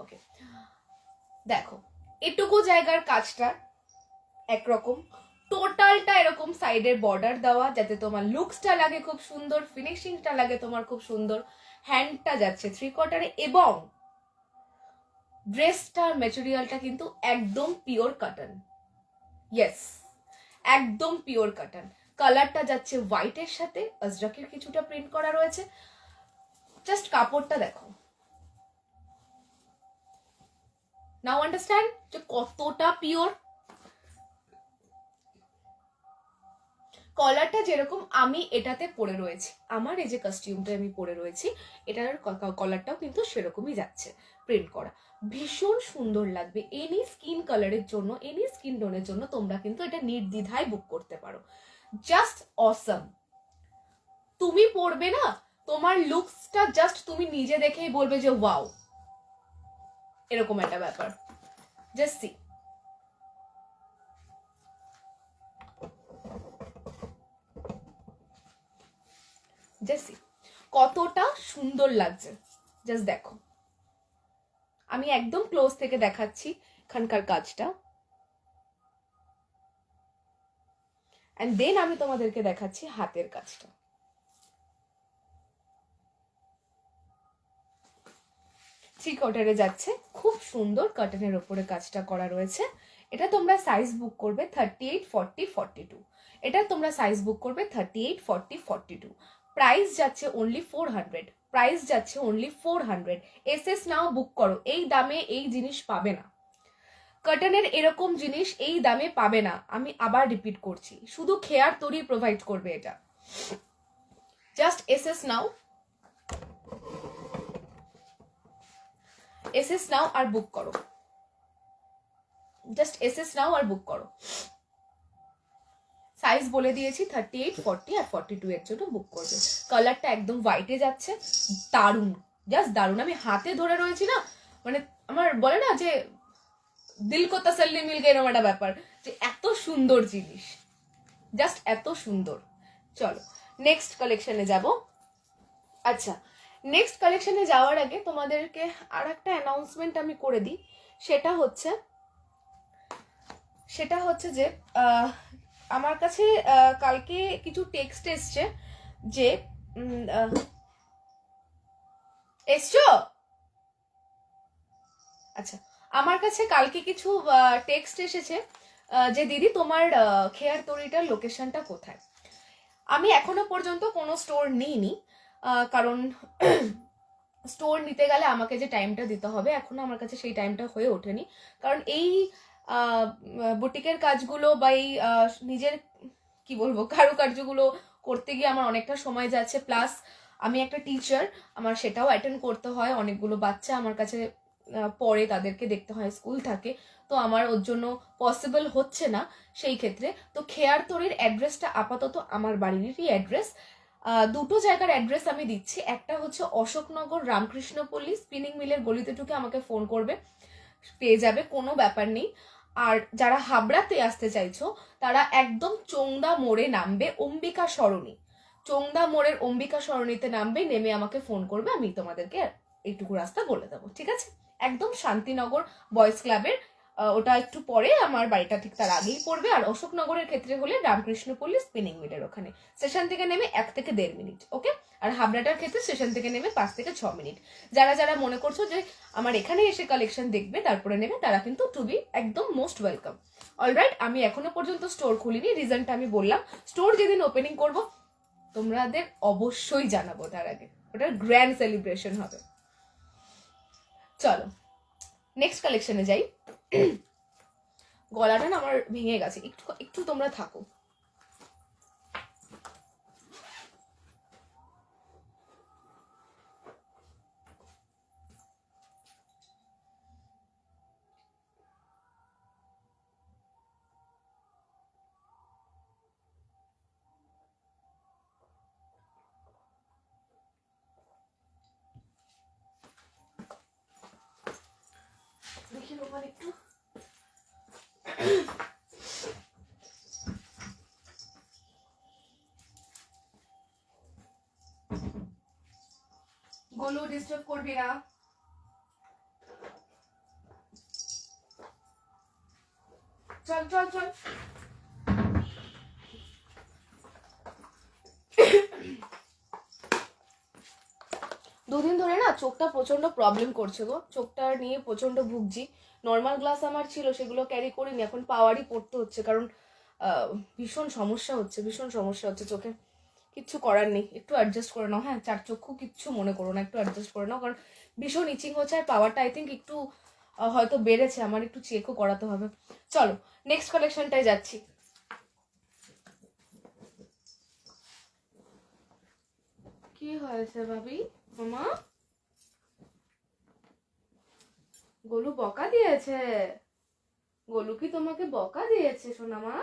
ওকে, দেখো, এটুকু জায়গার কাজটা একরকম, টোটালটা এরকম সাইডের বর্ডার দেওয়া, যাতে তোমার লুকসটা লাগে খুব সুন্দর, ফিনিশিংটা লাগে তোমার খুব সুন্দর, হ্যান্ডটা যাচ্ছে 3/4, এবং ড্রেসটার মেটেরিয়ালটা কিন্তু একদম পিওর কটন। ইয়েস, একদম পিওর কটন। কালারটা যাচ্ছে হোয়াইটের সাথে আজরাকের কিছুটা প্রিন্ট করা রয়েছে। জাস্ট কাপড়টা দেখো, নাও আন্ডারস্ট্যান্ড যে কতটা পিওর। কলারটা যেরকম আমি এটাতে পরে রয়েছি, আমার এই যে কস্টিউমটা আমি পরে রয়েছি, এটার কলারটাও কিন্তু সেরকমই যাচ্ছে, প্রিন্ট করা, ভীষণ সুন্দর লাগবে। এনি স্কিন কালারের জন্য, এনি স্কিন টোনের জন্য তোমরা কিন্তু এটা নির্দ্বিধায় বুক করতে পারো। জাস্ট অসম। তুমি পরবে না, তোমার লুকসটা জাস্ট তুমি নিজে দেখেই বলবে যে ওয়াও, এরকম একটা ব্যাপার। জাস্ট সি, জাস্ট সি কতটা সুন্দর লাগছে, জাস্ট দেখো। আমি একদম ক্লোজ থেকে দেখাচ্ছি এখানকার কাজটা, এন্ড দেন আমি তোমাদেরকে দেখাচ্ছি হাতের কাজটা। থ্রি কোয়ার্টারে যাচ্ছে, খুব সুন্দর কাটনের ওপরে কাজটা করা রয়েছে। এটা তোমরা সাইজ বুক করবে 38, 40, 42। এটা তোমরা সাইজ বুক করবে 38, 40, 42। প্রাইস যাচ্ছে অনলি 400, প্রাইস যাচ্ছে অনলি 400। এসএস নাও, বুক করো, এই দামে এই জিনিস পাবে না, কটনের এরকম জিনিস এই দামে পাবে না। আমি আবার রিপিট করছি, শুধু খেয়ারতরি প্রোভাইড করবে এটা। জাস্ট এসএস নাও, এসএস নাও আর বুক করো, জাস্ট এসএস নাও আর বুক করো। সাইজ বলে দিয়েছি 38, 40 আর 42 এর জন্য বুক করবে। কালারটা একদম হোয়াইটে যাচ্ছে, দারুণ, জাস্ট দারুণ। আমি হাতে ধরে রয়েছি না, মানে আমার বলে না যে দিল কো তাসাল্লি মিল গে, এরকম একটা ব্যাপার, যে এত সুন্দর জিনিস, জাস্ট এত সুন্দর। চলো নেক্সট কালেকশনে যাব। আচ্ছা, নেক্সট কালেকশনে যাওয়ার আগে তোমাদেরকে আর একটা অ্যানাউন্সমেন্ট আমি করে দিই। সেটা হচ্ছে যে আমার কাছে কালকে কিছু টেক্সট এসছে যে এসছো, আচ্ছা আমার কাছে কালকে কিছু টেক্সট এসেছে যে দিদি তোমার খেয়ার তরিটার লোকেশনটা কোথায়। আমি এখনো পর্যন্ত কোনো স্টোর নিইনি, কারণ স্টোর নিতে গেলে আমাকে যে টাইমটা দিতে হবে এখনো আমার কাছে সেই টাইমটা হয়ে ওঠেনি। কারণ এই বুটিকের কাজগুলো বা এই নিজের কি বলবো কারুকার্যগুলো করতে গিয়ে আমার অনেকটা সময় যাচ্ছে, প্লাস আমি একটা টিচার, আমার সেটাও অ্যাটেন্ড করতে হয়। অনেকগুলো বাচ্চা আমার কাছে পড়ে, তাদেরকে দেখতে হয়, স্কুল থাকে, তো আমার ওর জন্য পসিবল হচ্ছে না সেই ক্ষেত্রে। তো খেয়ার তরির অ্যাড্রেসটা আপাতত আমার বাড়িরই অ্যাড্রেস। দুটো জায়গার অ্যাড্রেস আমি দিচ্ছি। একটা হচ্ছে অশোকনগর রামকৃষ্ণপল্লী, স্পিনিং মিলের গলিতে ঢুকে আমাকে ফোন করবে, পেয়ে যাবে, কোনো ব্যাপার নেই। আর যারা হাবড়াতে আসতে চাইছো তারা একদম চোংদা মোড়ে নামবে, অম্বিকা সরণি, চোংদা মোড়ের অম্বিকা সরণিতে নামবে, নেমে আমাকে ফোন করবে, আমি তোমাদেরকে এইটুকু রাস্তা বলে দেবো, ঠিক আছে? একদম শান্তিনগর বয়েজ ক্লাবের ওটা একটু পরে, আমার বাড়িটা ঠিক তার আগেই পড়বে। আর অশোকনগরের ক্ষেত্রে হলে রামকৃষ্ণপল্লী স্পিনিং মিলের ওখানে, স্টেশন থেকে নেমে 1 থেকে 1.5 মিনিট, ওকে? আর হাবড়াটার ক্ষেত্রে স্টেশন থেকে নেমে 5 থেকে 6 মিনিট। যারা যারা মনে করছো যে আমার এখানে এসে কালেকশন দেখবে তারপরে নেবে, তারা কিন্তু টু বি একদম মোস্ট ওয়েলকাম। অলরাইট, আমি এখনো পর্যন্ত স্টোর খুলিনি, রিজনটা আমি বললাম। স্টোর যেদিন ওপেনিং করব তোমাদের অবশ্যই জানাবো, তার আগে ওটার গ্র্যান্ড সেলিব্রেশন হবে। চলো নেক্সট কালেকশনে যাই। গলাটা না আমার ভেঙে গেছে, একটু একটু তোমরা থাকো। দেখি রোমান একটু, গোলু ডিস্টার্ব করবি না। চল চল চল। দুদিন ধরে না চোখটা প্রচন্ড প্রবলেম করছে গো, চোখটা নিয়ে প্রচন্ড ভুগছি। নর্মাল গ্লাস আমার ছিল, সেগুলো ক্যারি করিনি, এখন পাওয়ারই পড়তে হচ্ছে, কারণ ভীষণ সমস্যা হচ্ছে চোখে। কিচ্ছু করার নেই, একটু অ্যাডজাস্ট করে নাও। হ্যাঁ, চার চক্ষু কিচ্ছু মনে করো না, একটু অ্যাডজাস্ট করে নাও, কারণ ভীষণ ইচিং হচ্ছে। আর পাওয়ারটা আই থিঙ্ক একটু হয়তো বেড়েছে, আমার একটু চেকও করাতে হবে। চলো নেক্সট কালেকশনটাই যাচ্ছি। কি হয়েছে ভাবি? মামা গোলু বকা দিয়েছে? গোলু কি তোমাকে বকা দিয়েছে সোনা মা?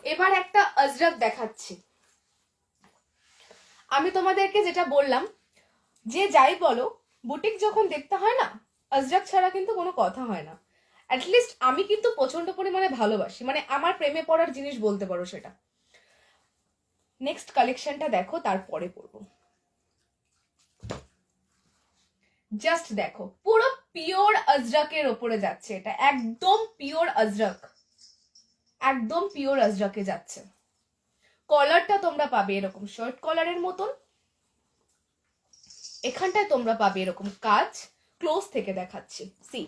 এবার একটা আজরাক দেখাচ্ছি। আমি তোমাদেরকে যেটা বললাম, যে যাই বলো, বুটিক যখন দেখতে হয় না, আজরাক ছাড়া কিন্তু কোনো কথা হয় না। অ্যাটলিস্ট আমি কিন্তু প্রচন্ড পরিমাণে ভালোবাসি, মানে আমার প্রেমে পড়ার জিনিস বলতে পারো সেটা। নেক্সট কালেকশনটা দেখো, তারপরে পড়বো। জাস্ট দেখো, পুরো পিওর আজরাকের ওপরে যাচ্ছে, এটা একদম পিওর আজরাক, একদম পিওর আজরাকে যাচ্ছে। কলারটা তোমরা পাবে এরকম শার্ট কলারের মতন, এখানটায় তোমরা পাবে এরকম কাজ। ক্লোজ থেকে দেখাচ্ছি, সি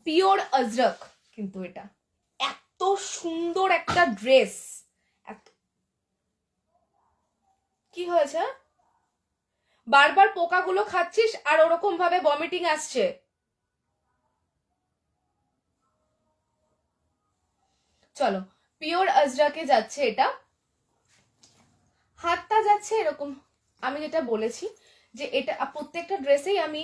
পিওর আজরাক, কিন্তু এটা এত সুন্দর একটা ড্রেস। কি হয়েছে? বারবার পোকাগুলো খাচ্ছিস আর ওরকম ভাবে ভমিটিং আসছে। চলো, পিওর আজরাকে যাচ্ছে এটা, হাতটা যাচ্ছে এরকম, আমি যেটা বলেছি যে এটা প্রত্যেকটা ড্রেসেই আমি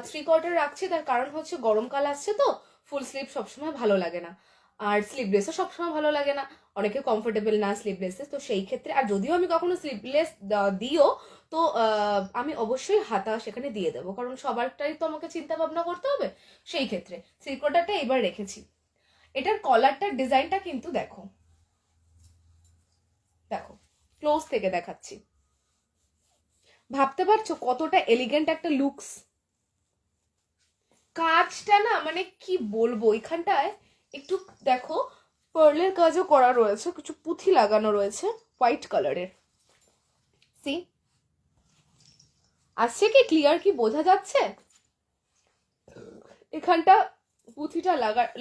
3/4 রাখছি, তার কারণ হচ্ছে গরমকাল আসছে তো, ফুল স্লিভ সবসময় ভালো লাগে না, আর স্লিভলেসও সবসময় ভালো লাগে না, অনেকে কমফোর্টেবল না স্লিভলেসে, তো সেই ক্ষেত্রে আর যদিও আমি কখনো স্লিভলেস দিও তো আমি অবশ্যই হাতা সেখানে দিয়ে দেবো, কারণ সবারটাই তো আমাকে চিন্তা ভাবনা করতে হবে, সেই ক্ষেত্রে 3/4টা এবার রেখেছি। এটার কলারটার ডিজাইনটা কিন্তু দেখো, দেখো ক্লোজ থেকে দেখাচ্ছি, ভাবতে পারছো কতটা এলিগেন্ট একটা লুকস। কাজটা না মানে কি বলবো, এখানটায় একটু দেখো পার্লের কাজও করা রয়েছে, কিছু পুঁথি লাগানো রয়েছে হোয়াইট কালারের। সি আসছে কি ক্লিয়ার, কি বোঝা যাচ্ছে? এখানটা পুঁথিটা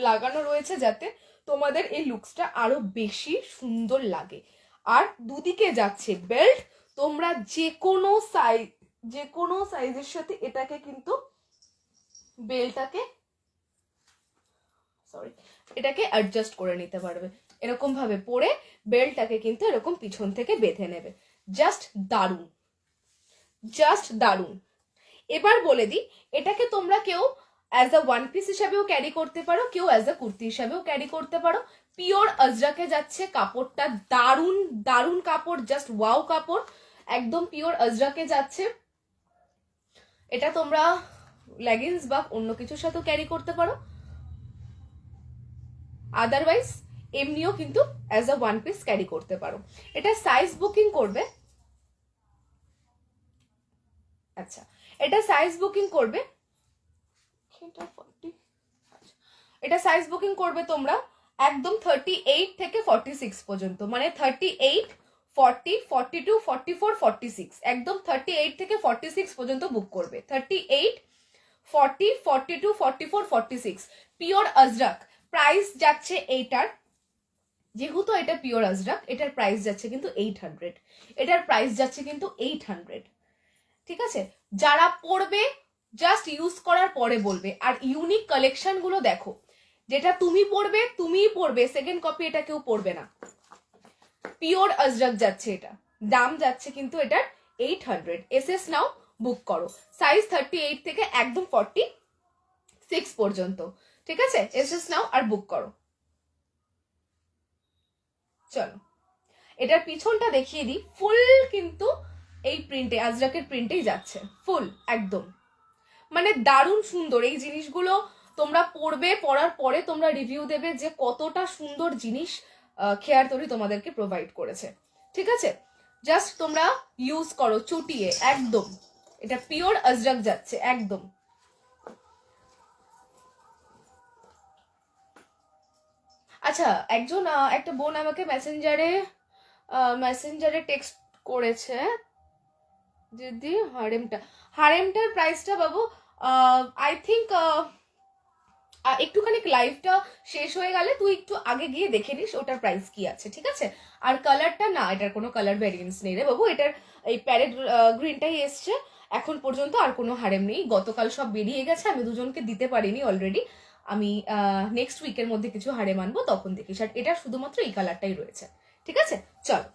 লাগানো রয়েছে যাতে তোমাদের এই লুকসটা আরো বেশি সুন্দর লাগে। আর দুদিকে যাচ্ছে বেল্ট, তোমরা যে কোনো সাইজের সাথে এটাকে কিন্তু বেল্টটাকে এটাকে অ্যাডজাস্ট করে নিতে পারবে, এরকম ভাবে পরে বেল্টটাকে কিন্তু এরকম পিছন থেকে বেঁধে নেবে। জাস্ট দারুণ, জাস্ট দারুণ। এবার বলে দিই, এটাকে তোমরা কেউ অ্যাজ আ ওয়ান পিস হিসাবেও ক্যারি করতে পারো, কেউ অ্যাজ আ কুর্তি হিসাবেও ক্যারি করতে পারো। পিওর আজরাকে যাচ্ছে, কাপড়টা দারুণ দারুণ কাপড়, জাস্ট ওয়াও কাপড়, একদম পিওর আজরাকে যাচ্ছে। এটা তোমরা লেগিংস বা অন্য কিছুর সাথেও ক্যারি করতে পারো, আদারওয়াইজ এমনিও কিন্তু as a one piece carry করতে পারো। এটা সাইজ বুকিং করবে, আচ্ছা এটা সাইজ বুকিং করবে, এটা সাইজ বুকিং করবে তোমরা একদম 38 থেকে 46 পর্যন্ত, মানে 38, 40, 42, 44, 46, একদম 38 থেকে 46 পর্যন্ত বুক করবে। 38, 40, 42, 44, 46 পিওর আজরাক। প্রাইস যাচ্ছে এইটার, যেহেতু এটা পিওর আজরাক, এটার প্রাইস যাচ্ছে কিন্তু 800, এটার প্রাইস যাচ্ছে কিন্তু 800, ঠিক আছে? যারা পড়বে জাস্ট ইউজ করার পরে বলবে। আর ইউনিক কালেকশন গুলো দেখো, যেটা তুমি পড়বে তুমিই পড়বে, সেকেন্ড কপি এটা কেউ পড়বে না। পিওর আজরাক যাচ্ছে, এটা দাম যাচ্ছে কিন্তু এটার 800। এসএস নাও, বুক করো, সাইজ 38 থেকে একদম 46 পর্যন্ত, ঠিক আছে? এসএস নাও আর বুক করো। চলো এটার পিছনটা দেখিয়ে দিই, ফুল কিন্তু এই প্রিন্টে, আজরাকের প্রিন্টেই যাচ্ছে ফুল একদম, মানে দারুণ সুন্দর। এই জিনিসগুলো তোমরা পড়বে, পড়ার পরে তোমরা রিভিউ দেবে যে কতটা সুন্দর জিনিস খেয়ার তরি তোমাদেরকে প্রোভাইড করেছে, ঠিক আছে? জাস্ট তোমরা ইউজ করো চুটিয়ে একদম, এটা পিওর আজরাক যাচ্ছে একদম। আচ্ছা একজন একটা বোন আমাকে মেসেঞ্জারে টেক্সট করেছে, যদি হারেমটার প্রাইসটা বাবু আই থিঙ্ক একটুখানি লাইভটা শেষ হয়ে গেলে তুই একটু আগে গিয়ে দেখে নিস ওটার প্রাইস কি আছে, ঠিক আছে? আর কালারটা না, এটার কোনো কালার ভ্যারিয়েন্স নেই রে বাবু, এটার এই প্যারেট গ্রিনটাই এসছে এখন পর্যন্ত, আর কোনো হারেম নেই। গতকাল সব বেরিয়ে গেছে, আমি দুজনকে দিতে পারিনি অলরেডি, আমি নেক্সট উইকের মধ্যে কিছু হারেম আনবো, তখন দেখিস। আর এটা শুধুমাত্র এই কালারটাই রয়েছে, ঠিক আছে? চলো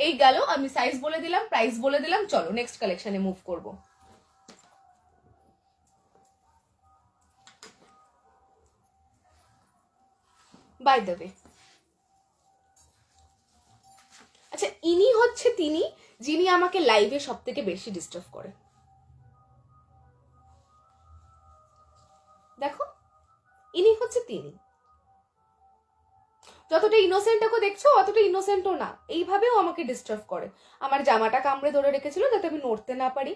এই গেল, আমি সাইজ বলে দিলাম, প্রাইস বলে দিলাম, চলো নেক্সট কালেকশনে মুভ করবো। বাই দ্য ওয়ে, আচ্ছা ইনি হচ্ছে তিনি যিনি আমাকে লাইভে সব থেকে বেশি ডিস্টার্ব করে, দেখো ইনি হচ্ছে তিনি। যতটা ইনোসেন্ট ওকে দেখছো অতটা ইনোসেন্টও না, এইভাবেও আমাকে ডিস্টার্ব করে, আমার জামাটা কামড়ে ধরে রেখেছিল যাতে আমি নড়তে না পারি।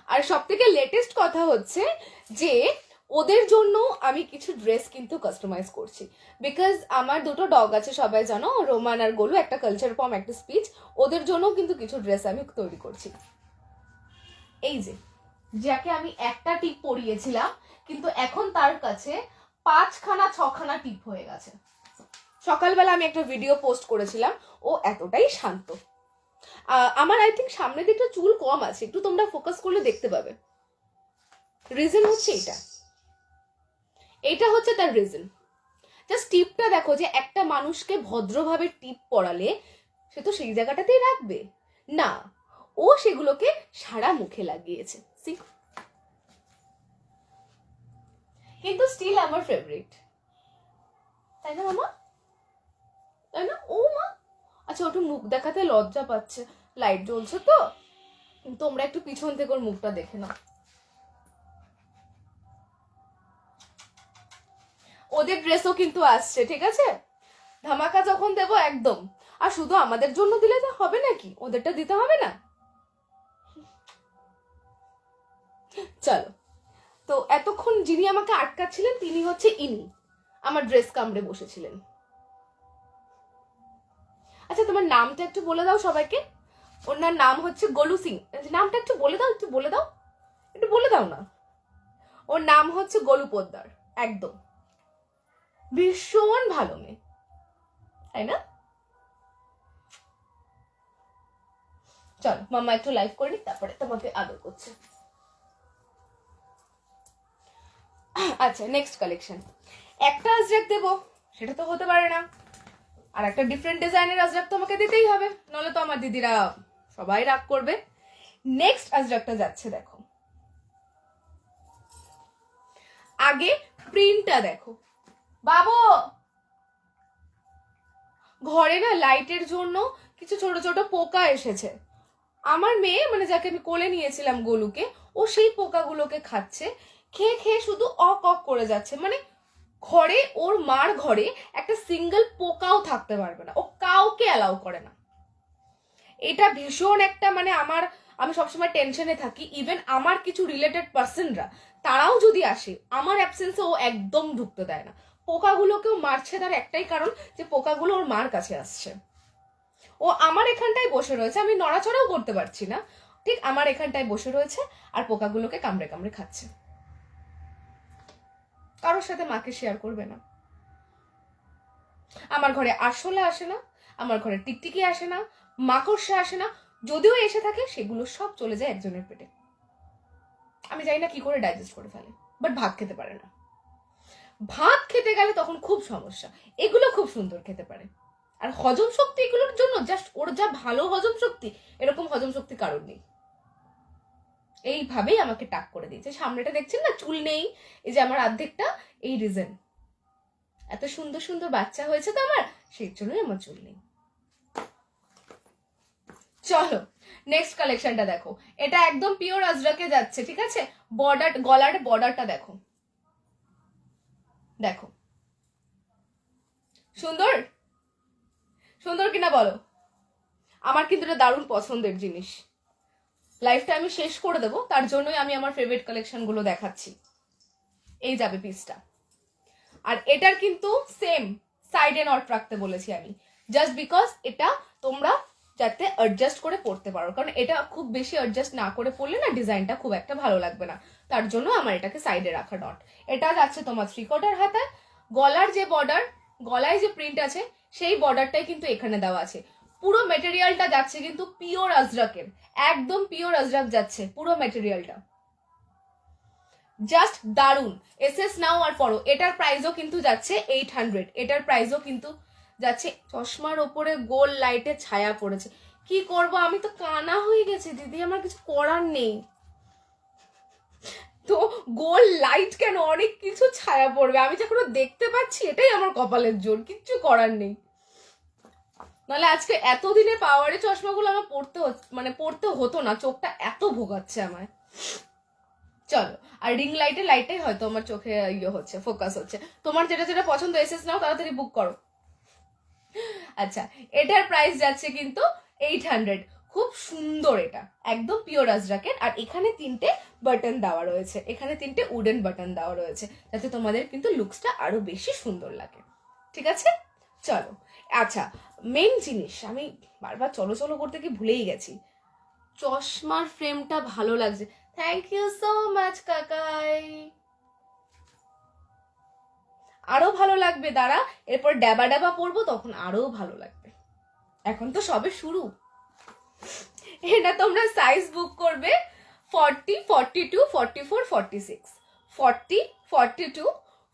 আর সব থেকে লেটেস্ট কথা হচ্ছে যে ওদের জন্য আমি কিছু ড্রেস কিন্তু কাস্টমাইজ করছি, বিকজ আমার দুটো ডগ আছে সবাই জানো, রোমান আর গোলু, একটা কালচার ফর্ম একটা স্পিচ, ওদের জন্য কিন্তু কিছু ড্রেস আমি তৈরি করছি। এই যে যাকে আমি একটা টিপ পরিয়েছিলাম, কিন্তু এখন তার কাছে 5খানা 6খানা টিপ হয়ে গেছে। সকালবেলা আমি একটা ভিডিও পোস্ট করেছিলাম, ও এতটাই শান্ত। আমার আই থিঙ্ক সামনের দিকটা চুল কম আছে, একটু তোমরা ফোকাস করলে দেখতে পাবে। রিজন হচ্ছে এইটা হচ্ছে তার রিজন। জাস্ট টিপটা দেখো, যে একটা মানুষকে ভদ্রভাবে টিপ পরালে সে তো সেই জায়গাটাতেই রাখবে না, ও সেগুলোকে সারা মুখে লাগিয়েছে। কিন্তু স্টিল আমার ফেভারিট, তাই না মামা? তাই না? ও মা, আচ্ছা ওটা মুখ দেখাতে লজ্জা পাচ্ছে, লাইট জ্বলছে তো, তোমরা একটু পিছন থেকে ওর মুখটা দেখে নাও। ওদের ড্রেসও কিন্তু আসছে, ঠিক আছে? ধামাকা যখন দেবো একদম। আর শুধু আমাদের জন্য দিলে তো হবে নাকি, ওদেরটা দিতে হবে না? চলো, তো এতক্ষণ যিনি আমাকে আটকাচ্ছিলেন তিনি হচ্ছে ইনি, আমার ড্রেস কামড়ে বসেছিলেন। আচ্ছা তোমার নামটা একটু বলে দাও সবাইকে। ওনার নাম হচ্ছে গোলু সিং। নামটা একটু বলে দাও, একটু বলে দাও, একটু বলে দাও না। ওর নাম হচ্ছে গোলু পোদ্দার। একদম ভীষণ ভালো মেয়ে, তাই না? চলো মাম্মা একটু লাইভ করে নিই, তারপরে তোমাকে আদর করছে। আচ্ছা নেক্সট কালেকশন। একটা আজরাক দেবো সেটা তো হতে পারে না, আর একটা ডিফারেন্ট ডিজাইনের আজরাক তোমাকে দিতেই হবে, নাহলে তো আমার দিদিরা সবাই রাগ করবে। নেক্সট আজরাকটা যাচ্ছে, দেখো আগে প্রিন্টটা দেখো বাবু। ঘরে না লাইটের জন্য কিছু ছোট ছোট পোকা এসেছে। আমার মেয়ে, মানে যাকে আমি কোলে নিয়েছিলাম গোলুকে, ও সেই পোকাগুলোকে খাচ্ছে, খেয়ে খেয়ে শুধু অক অক করে যাচ্ছে। মানে ঘরে, ওর মার ঘরে একটা সিঙ্গেল পোকাও থাকতে পারবে না, ও কাউকে অ্যালাউ করে না। এটা ভীষণ একটা, মানে আমি সবসময় টেনশনে থাকি। ইভেন আমার কিছু রিলেটেড পার্সনরা, তারাও যদি আসে আমার অ্যাবসেন্সে ও একদম ঢুকতে দেয় না। পোকাগুলোকেও মারছে তার একটাই কারণ, যে পোকাগুলো ওর মার কাছে আসছে। ও আমার এখানটায় বসে রয়েছে, আমি নড়াচড়াও করতে পারছি না, ঠিক আমার এখানটায় বসে রয়েছে আর পোকাগুলোকে কামড়ে কামড়ে খাচ্ছে। কারোর সাথে মাকে শেয়ার করবে না। আমার ঘরে আরশোলা আসে না, আমার ঘরে টিকটিকি আসে না, মাকড়সা আসে না, যদিও এসে থাকে সেগুলো সব চলে যায় একজনের পেটে। আমি জানি না কি করে ডাইজেস্ট করে ফেলে, বাট ভাত খেতে পারে না। ভাত খেতে গেলে তখন খুব সমস্যা। এগুলো খুব সুন্দর খেতে পারে, আর হজম শক্তি এগুলোর জন্য জাস্ট, ওর যা ভালো হজম শক্তি, এরকম হজম শক্তি কারোর নেই। এইভাবেই আমাকে টাক করে দিয়েছে। সামনেটা দেখছেন না, চুল নেই, এই যে আমার অর্ধেকটা, এই রিজন। এত সুন্দর সুন্দর বাচ্চা হয়েছে তো আমার, সেই জন্যই আমার চুল নেই। চলো নেক্সট কালেকশনটা দেখো। এটা একদম পিওর আজরাকে যাচ্ছে, ঠিক আছে? বর্ডার, গলার বর্ডারটা দেখো, দেখো সুন্দর, সুন্দর কিনা বলো? আমার কিন্তু এটা দারুণ পছন্দের জিনিস। লাইফটা আমি শেষ করে দেবো, তার জন্যই আমি আমার ফেভারিট কালেকশন গুলো দেখাচ্ছি। এই যাবে পিসটা, আর এটার কিন্তু সেম সাইডে নট রাখতে বলেছি আমি, জাস্ট বিকজ এটা তোমরা যাতে অ্যাডজাস্ট করে পড়তে পারো, কারণ এটা খুব বেশি অ্যাডজাস্ট না করে পড়লে না ডিজাইনটা খুব একটা ভালো লাগবে না, তার জন্য আমার এটাকে সাইডে রাখা ডট। এটা যাচ্ছে তোমার 3/4 হাতায়। গলার যে বর্ডার, গলায় যে প্রিন্ট আছে সেই বর্ডারটাই কিন্তু এখানে দেওয়া আছে। পুরো মেটেরিয়ালটা যাচ্ছে কিন্তু পিওর আজরাকের, একদম পিওর আজরাক যাচ্ছে পুরো মেটেরিয়ালটা, জাস্ট দারুন। এসএস নাও আর পরো। এটার প্রাইসও কিন্তু যাচ্ছে 800, এটার প্রাইসও কিন্তু যাচ্ছে। চশমার ওপরে গোল লাইটের ছায়া পড়েছে, কি করব, আমি তো কানা হয়ে গেছি দিদি, আমার কিছু করার নেই। তো গোল লাইট কেন, অনেক কিছু ছায়া পড়বে, আমি যখন দেখতে পাচ্ছি এটাই আমার কপালের জোর, কিচ্ছু করার নেই। নাহলে আজকে এতদিনে পাওয়ারে চশমাগুলো আমার পড়তে হতো না, চোখটা এত ভোগাচ্ছে আমায়। চলো, আর রিং লাইটটাই হয়তো আমার চোখে ইয়ে হচ্ছে, ফোকাস হচ্ছে। তোমার যেটা যেটা পছন্দ এসএস নাও, তাড়াতাড়ি বুক করো। আচ্ছা, এটার প্রাইস যাচ্ছে কিন্তু 800। খুব সুন্দর, এটা একদম পিওর আজরাকের। আর এখানে 3টে বাটন দেওয়া রয়েছে, এখানে 3টে উডেন বাটন দেওয়া রয়েছে, যাতে তোমাদের কিন্তু লুকসটা আরো বেশি সুন্দর লাগে, ঠিক আছে? চলো, আচ্ছা মেন জিনিস, আমি বারবার চলো চলো করতে কি ভুলেই গেছি, চশমার ফ্রেমটা ভালো লাগছে। থ্যাংক ইউ সো মাচ কাকাই, আরো ভালো লাগবে, দাঁড়া এরপর ড্যাবা ড্যাবা পরবো তখন আরো ভালো লাগবে, এখন তো সবে শুরু। এটা তোমরা সাইজ বুক করবে 40, 42, 44, 46, 40, 42,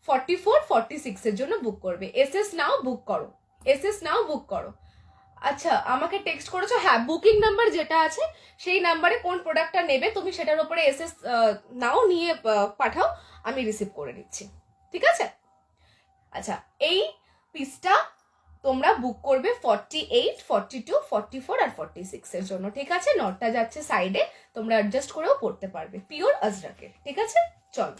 44, 46 এর জন্য বুক করবে। এসএস নাও বুক করো, এসএস নাও বুক করো। আচ্ছা আমাকে টেক্সট করেছো, হ্যাঁ বুকিং নাম্বার যেটা আছে সেই নাম্বারে কোন প্রোডাক্টটা নেবে তুমি সেটার উপরে এসএস নাও নিয়ে পাঠাও, আমি রিসিভ করে নিচ্ছি, ঠিক আছে? আচ্ছা এই পিসটা তোমরা বুক করবে 48, 42, 44 আর 46 এর জন্য, ঠিক আছে? নটটা যাচ্ছে সাইডে, তোমরা অ্যাডজাস্ট করেও পড়তে পারবে, পিওর আজরাকের, ঠিক আছে? চলো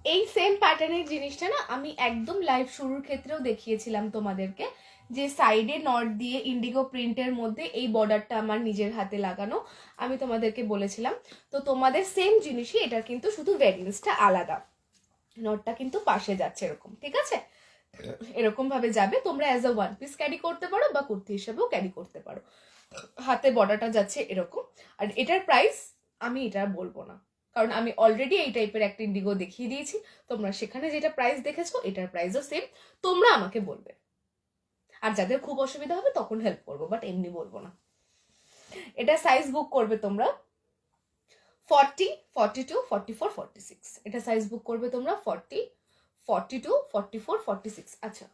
এই সেম প্যাটার্নের জিনিসটা না আমি একদম লাইভ শুরুর ক্ষেত্রেও দেখিয়েছিলাম তোমাদেরকে, যে সাইডে নট দিয়ে ইন্ডিগো প্রিন্টের মধ্যে এই বর্ডারটা আমার নিজের হাতে লাগানো, আমি তোমাদেরকে বলেছিলাম। তো তোমাদের সেম জিনিসই, এটা কিন্তু শুধু ভ্যারিয়েন্সটা আলাদা, নটটা কিন্তু পাশে যাচ্ছে এরকম, ঠিক আছে? এরকম ভাবে যাবে, তোমরা as a one piece carry করতে পারো বা কুর্তি হিসেবেও ক্যারি করতে পারো। হাতে বর্ডারটা যাচ্ছে এরকম। আর এটার প্রাইস আমি এটা বলবো না, কারণ আমি অলরেডি এই টাইপের একটা ইন্ডিগো দেখিয়ে দিয়েছি, তোমরা সেখানে যেটা প্রাইস দেখেছো এটার প্রাইসও সেম, তোমরা আমাকে বলবে। আর যাদের খুব অসুবিধা হবে তখন হেল্প করবো, বাট এমনি বলবো না। এটা সাইজ বুক করবে তোমরা 40, 42, 44, 46, এটা সাইজ বুক করবে তোমরা 40, 42, 44, 46। আচ্ছা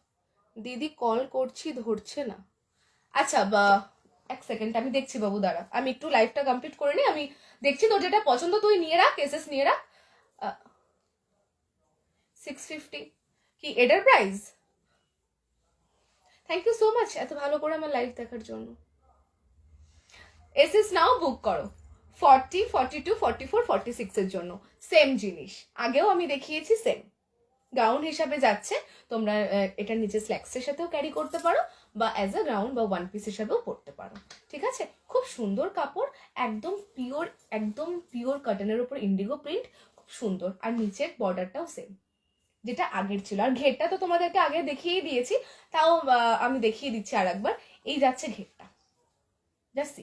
দিদি কল করছি ধরছে না, আচ্ছা বা এক সেকেন্ড আমি দেখছি বাবু, দাঁড়া আমি একটু লাইভটা কমপ্লিট করে নিই, আমি দেখছি তোর যেটা পছন্দ তুই নিয়ে রাখ, এসএস নিয়ে রাখ। 650 কি এটার price? Thank you so much এত ভালো করে আমার লাইভ দেখার জন্য। এসএস নাও বুক করো 40, 42, 44, 46 এর জন্য, সেম জিনিস আগেও আমি দেখিয়েছি, সেম গাউন হিসাবে যাচ্ছে, তোমরা এটা নিচে স্ল্যাক্সের সাথেও ক্যারি করতে পারো বা অ্যাজ আ গাউন বা ওয়ান পিস হিসাবেও পরতে পারো, ঠিক আছে? খুব সুন্দর কাপড়, একদম পিওর কটনের উপর ইন্ডিগো প্রিন্ট, খুব সুন্দর। আর নিচের বর্ডারটাও সেম যেটা আগের ছিল, আর ঘেরটা তো তোমাদেরকে আগে দেখিয়ে দিয়েছি, তাও আমি দেখিয়ে দিচ্ছি আর একবার। এই যাচ্ছে ঘেরটা, জাস্ট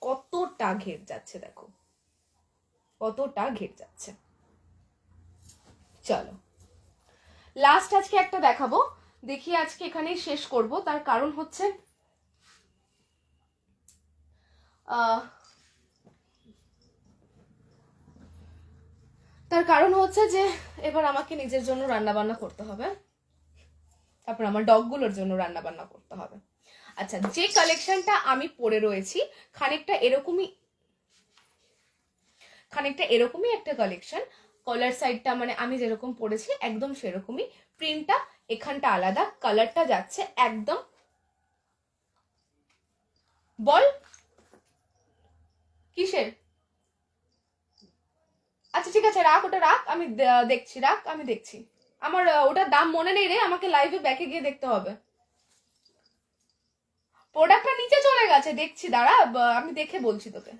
কতটা ঘের যাচ্ছে, দেখো কতটা ঘের যাচ্ছে। চলো লাস্ট আজকে একটা দেখাবো, দেখি আজকে এখানেই শেষ করব, তার কারণ হচ্ছে যে এবার আমাকে নিজের জন্য রান্না বান্না করতে হবে, তারপর আমার ডগগুলোর জন্য রান্না বান্না করতে হবে। আচ্ছা যে কালেকশনটা আমি পরে রয়েছি খানিকটা এরকমই একটা কালেকশন, কলার সাইডটা মানে আমি যেরকম পরেছি একদম সেরকমই, প্রিন্টটা এখানটা আলাদা, কালারটা যাচ্ছে একদম, বল কিসের? আচ্ছা ঠিক আছে রাখ, ওটা রাখ, আমি দেখছি, রাখ আমি দেখছি, আমার ওটার দাম মনে নেই রে, আমাকে লাইভে ব্যাকে গিয়ে দেখতে হবে। প্রোডাক্টটা নিচে চলে গেছে, দেখছি দাঁড়া, আমি দেখে বলছি তোকে।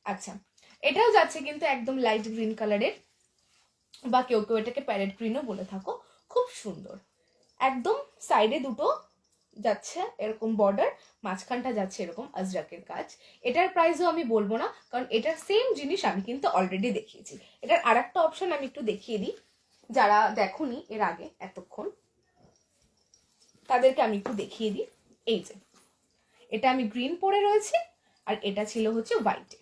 আচ্ছা এটাও যাচ্ছে কিন্তু একদম লাইট গ্রিন কালারের, বা কেউ কেউ এটাকে প্যারেট গ্রিনও বলে থাকো, খুব সুন্দর। একদম সাইডে দুটো যাচ্ছে এরকম বর্ডার, মাঝখানটা যাচ্ছে এরকম আজরাকের কাজ। এটার প্রাইসও আমি বলবো না, কারণ এটার সেম জিনিস আমি কিন্তু অলরেডি দেখিয়েছি। এটার আর একটা অপশন আমি একটু দেখিয়ে দিই, যারা দেখোনি এর আগে এতক্ষণ তাদেরকে আমি একটু দেখিয়ে দিই। এই যে এটা আমি গ্রিন পরে রয়েছি, আর এটা ছিল হচ্ছে হোয়াইটে,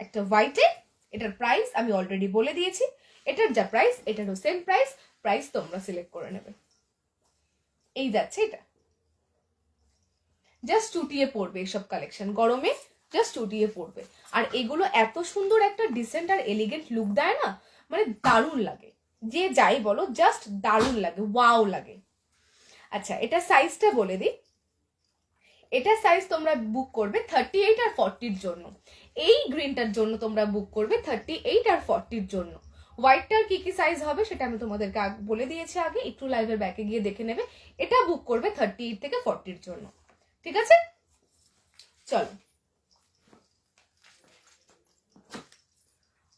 একটা হোয়াইটে। এটার প্রাইস আমি অলরেডি বলে দিয়েছি, এটার যা প্রাইস এটারও সেম প্রাইস, প্রাইস তোমরা সিলেক্ট করে নেবে। এই যাচ্ছে এটা, জাস্ট চুটিয়ে পড়বে এসব কালেকশন, গরমে জাস্ট চুটিয়ে পড়বে। আর এগুলো এত সুন্দর একটা ডিসেন্ট আর এলিগেন্ট লুক দেয় না, মানে দারুণ লাগে, যে যাই বলো জাস্ট দারুণ লাগে, ওয়াও লাগে। আচ্ছা এটা সাইজটা বলে দিই, এটা সাইজ তোমরা বুক করবে 38 আর 40 জন্য, এই গ্রিনটার জন্য তোমরা বুক করবে 38 আর 40 জন্য। হোয়াইটটার কি কি সাইজ হবে সেটা আমি তোমাদেরকে বলে দিয়েছি আগে, একটু লাইভের ব্যাকে গিয়ে দেখে নেবে। এটা বুক করবে 38 থেকে 40 জন্য, ঠিক আছে? চলো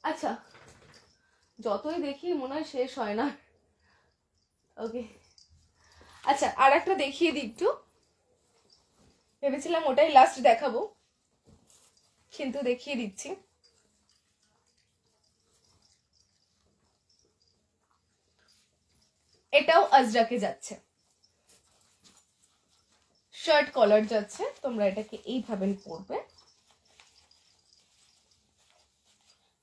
আচ্ছা যতই দেখি মনে হয় শেষ হয় না। ওকে, আচ্ছা আর একটা দেখিয়ে দিই একটু, ভেবেছিলাম ওটাই লাস্ট দেখাবো, কিন্তু দেখিয়ে দিচ্ছি। এটাও আজরাকে যাচ্ছে, শার্ট কলার যাচ্ছে। তোমরা এটাকে এইভাবে পরবে,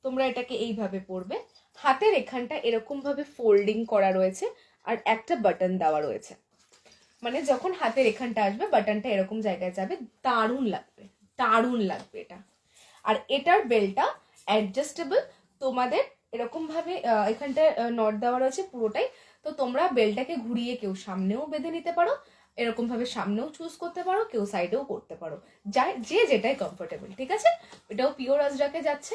তোমরা এটাকে এইভাবে পরবে, হাতের এখানটা এরকম ভাবে ফোল্ডিং করা রয়েছে আর একটা বাটন দেওয়া রয়েছে, মানে যখন হাতের এখানটা আসবে বাটনটা এরকম জায়গায় যাবে, দারুণ লাগবে, দারুণ লাগবে এটা। আর এটার বেলটা অ্যাডজাস্টেবল, তোমাদের এরকম ভাবে এখানটা নট দেওয়া রয়েছে পুরোটাই, তো তোমরা বেলটাকে ঘুরিয়ে কেউ সামনেও বেঁধে নিতে পারো, এরকম ভাবে সামনেও চুজ করতে পারো, কেউ সাইডেও করতে পারো, যে যেটাই কমফোর্টেবল। ঠিক আছে, এটাও পিওর আজরাকে যাচ্ছে।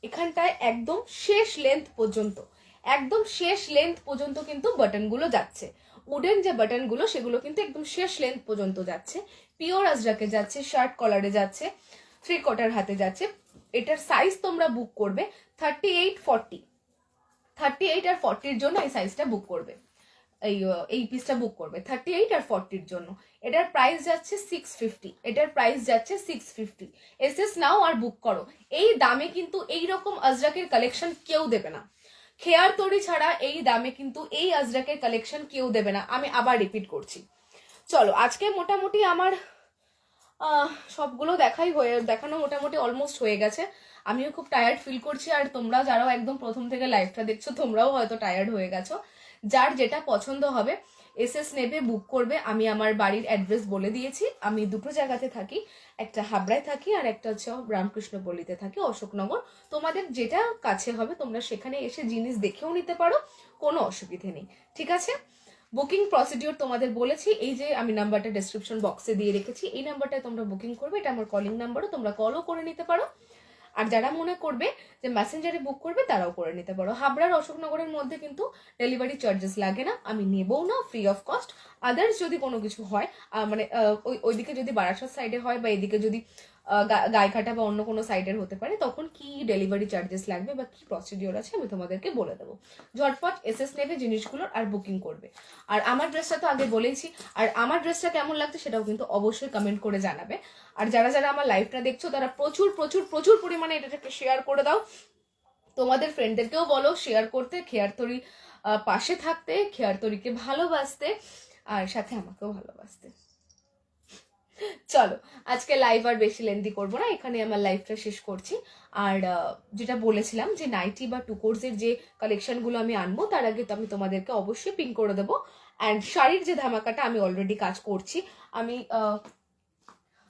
এখানটায় একদম শেষ লেন্থ পর্যন্ত, একদম শেষ লেন্থ পর্যন্ত কিন্তু বাটনগুলো যাচ্ছে, উডেন যে বাটনগুলো সেগুলো কিন্তু একদম শেষ লেন্থ পর্যন্ত যাচ্ছে। পিওর আজরাকে যাচ্ছে, শার্ট কলারে যাচ্ছে, 3/4 হাতে যাচ্ছে। এটার সাইজ তোমরা বুক করবে 38-40, 38 আর 40-র জন্য এই সাইজটা বুক করবে, এই পিসটা বুক করবে 38 আর 40-র জন্য। এটার প্রাইস যাচ্ছে 650, এটার প্রাইস যাচ্ছে 650। এসএস নাও আর বুক করো। এই দামে কিন্তু এই রকম আজরাকের কালেকশন কেউ দেবে না, খেয়ার তরি ছাড়া এই দামে কিন্তু এই আজরাকের কালেকশন কেউ দেবে না, আমি আবার রিপিট করছি। চলো আজকে মোটামুটি আমার সবগুলো দেখানো মোটামুটি অলমোস্ট হয়ে গেছে। আমিও খুব টায়ার্ড ফিল করছি, আর তোমরা যারাও একদম প্রথম থেকে লাইভটা দেখছো তোমরাও হয়তো টায়ার্ড হয়ে গেছো। যার যেটা পছন্দ হবে এসএস নেবে, বুক করবে। আমি আমার বাড়ির অ্যাড্রেস বলে দিয়েছি, আমি দুটো জায়গাতে থাকি, একটা হাবড়ায় থাকি আর একটা হচ্ছে রামকৃষ্ণপল্লীতে থাকি, অশোকনগর। তোমাদের যেটা কাছে হবে তোমরা সেখানে এসে জিনিস দেখেও নিতে পারো, কোনো অসুবিধে নেই। ঠিক আছে, বুকিং প্রসিডিওর তোমাদের বলেছি, এই যে আমি নাম্বারটা ডেসক্রিপশন বক্সে দিয়ে রেখেছি, এই নাম্বারটায় তোমরা বুকিং করবে, এটা আমার কলিং নাম্বারও, তোমরা কলও করে নিতে পারো। আর যারা মনে করবে যে মেসেঞ্জারে বুক করবে তারাও করে নিতে পারো। হাবড়ার অশোকনগরের মধ্যে কিন্তু ডেলিভারি চার্জেস লাগে না, আমি নেবও না, ফ্রি অফ কস্ট। আদার্স যদি কোনো কিছু হয়, মানে ওইদিকে যদি বারাসাত সাইডে হয় বা এদিকে যদি গাইঘাটা বা অন্য কোনো সাইডের হতে পারে, তখন কি ডেলিভারি চার্জেস লাগবে বা কি প্রসিডিওর আছে আমি তোমাদেরকে বলে দেবো। ঝটপট এসএস নেবে জিনিসগুলোর আর বুকিং করবে। আর আমার ড্রেসটা তো আগে বলেইছি, আর আমার ড্রেসটা কেমন লাগছে সেটাও কিন্তু অবশ্যই কমেন্ট করে জানাবে। আর যারা যারা আমার লাইভটা দেখছো তারা প্রচুর প্রচুর প্রচুর পরিমাণে এটাকে শেয়ার করে দাও, তোমাদের ফ্রেন্ডদেরকেও বলো শেয়ার করতে, খেয়ার তরি পাশে থাকতে, খেয়ার তরিকে ভালোবাসতে, আর সাথে আমাকেও ভালোবাসতে। চলো আজকে লাইভ আর বেশি লেন্দি করবো না, এখানে আমার লাইভটা শেষ করছি। আর যেটা বলেছিলাম যে নাইটি বা টুকোর্সের যে কালেকশনগুলো আমি আনবো তার আগে তো আমি তোমাদেরকে অবশ্যই পিন করে দেবো। অ্যান্ড শাড়ির যে ধামাকাটা আমি অলরেডি কাজ করছি, আমি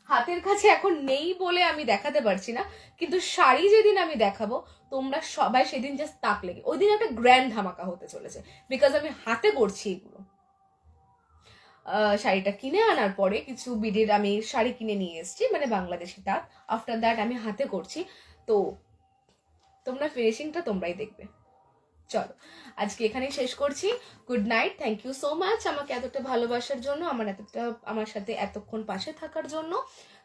হাতের কাছে এখন নেই বলে আমি দেখাতে পারছি না, কিন্তু শাড়ি যেদিন আমি দেখাবো তোমরা সবাই সেদিন জাস্ট তাক লেগে, ওই দিন একটা গ্র্যান্ড ধামাকা হতে চলেছে, বিকজ আমি হাতে করছি এগুলো। শাড়িটা কিনে আনার পরে কিছু বিডের আমি শাড়ি কিনে নিয়ে এসেছি, মানে বাংলাদেশি তাঁত, আফটার দ্যাট আমি হাতে করছি, তো তোমরা ফিনিশিংটা তোমরাই দেখবে। চলো আজকে এখানেই শেষ করছি, good night, thank you so much আমাকে এতটা ভালোবাসার জন্য, আমার সাথে এতক্ষণ পাশে থাকার জন্য।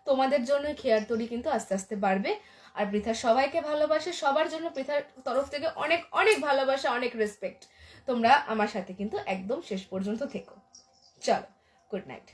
তোমাদের জন্য খেয়ার তরি কিন্তু আস্তে আস্তে বাড়বে। আর পৃথা সবাইকে ভালোবাসে, সবার জন্য পৃথার তরফ থেকে অনেক অনেক ভালোবাসা, অনেক রেসপেক্ট। তোমরা আমার সাথে কিন্তু একদম শেষ পর্যন্ত থেকো। চলো, গুড নাইট।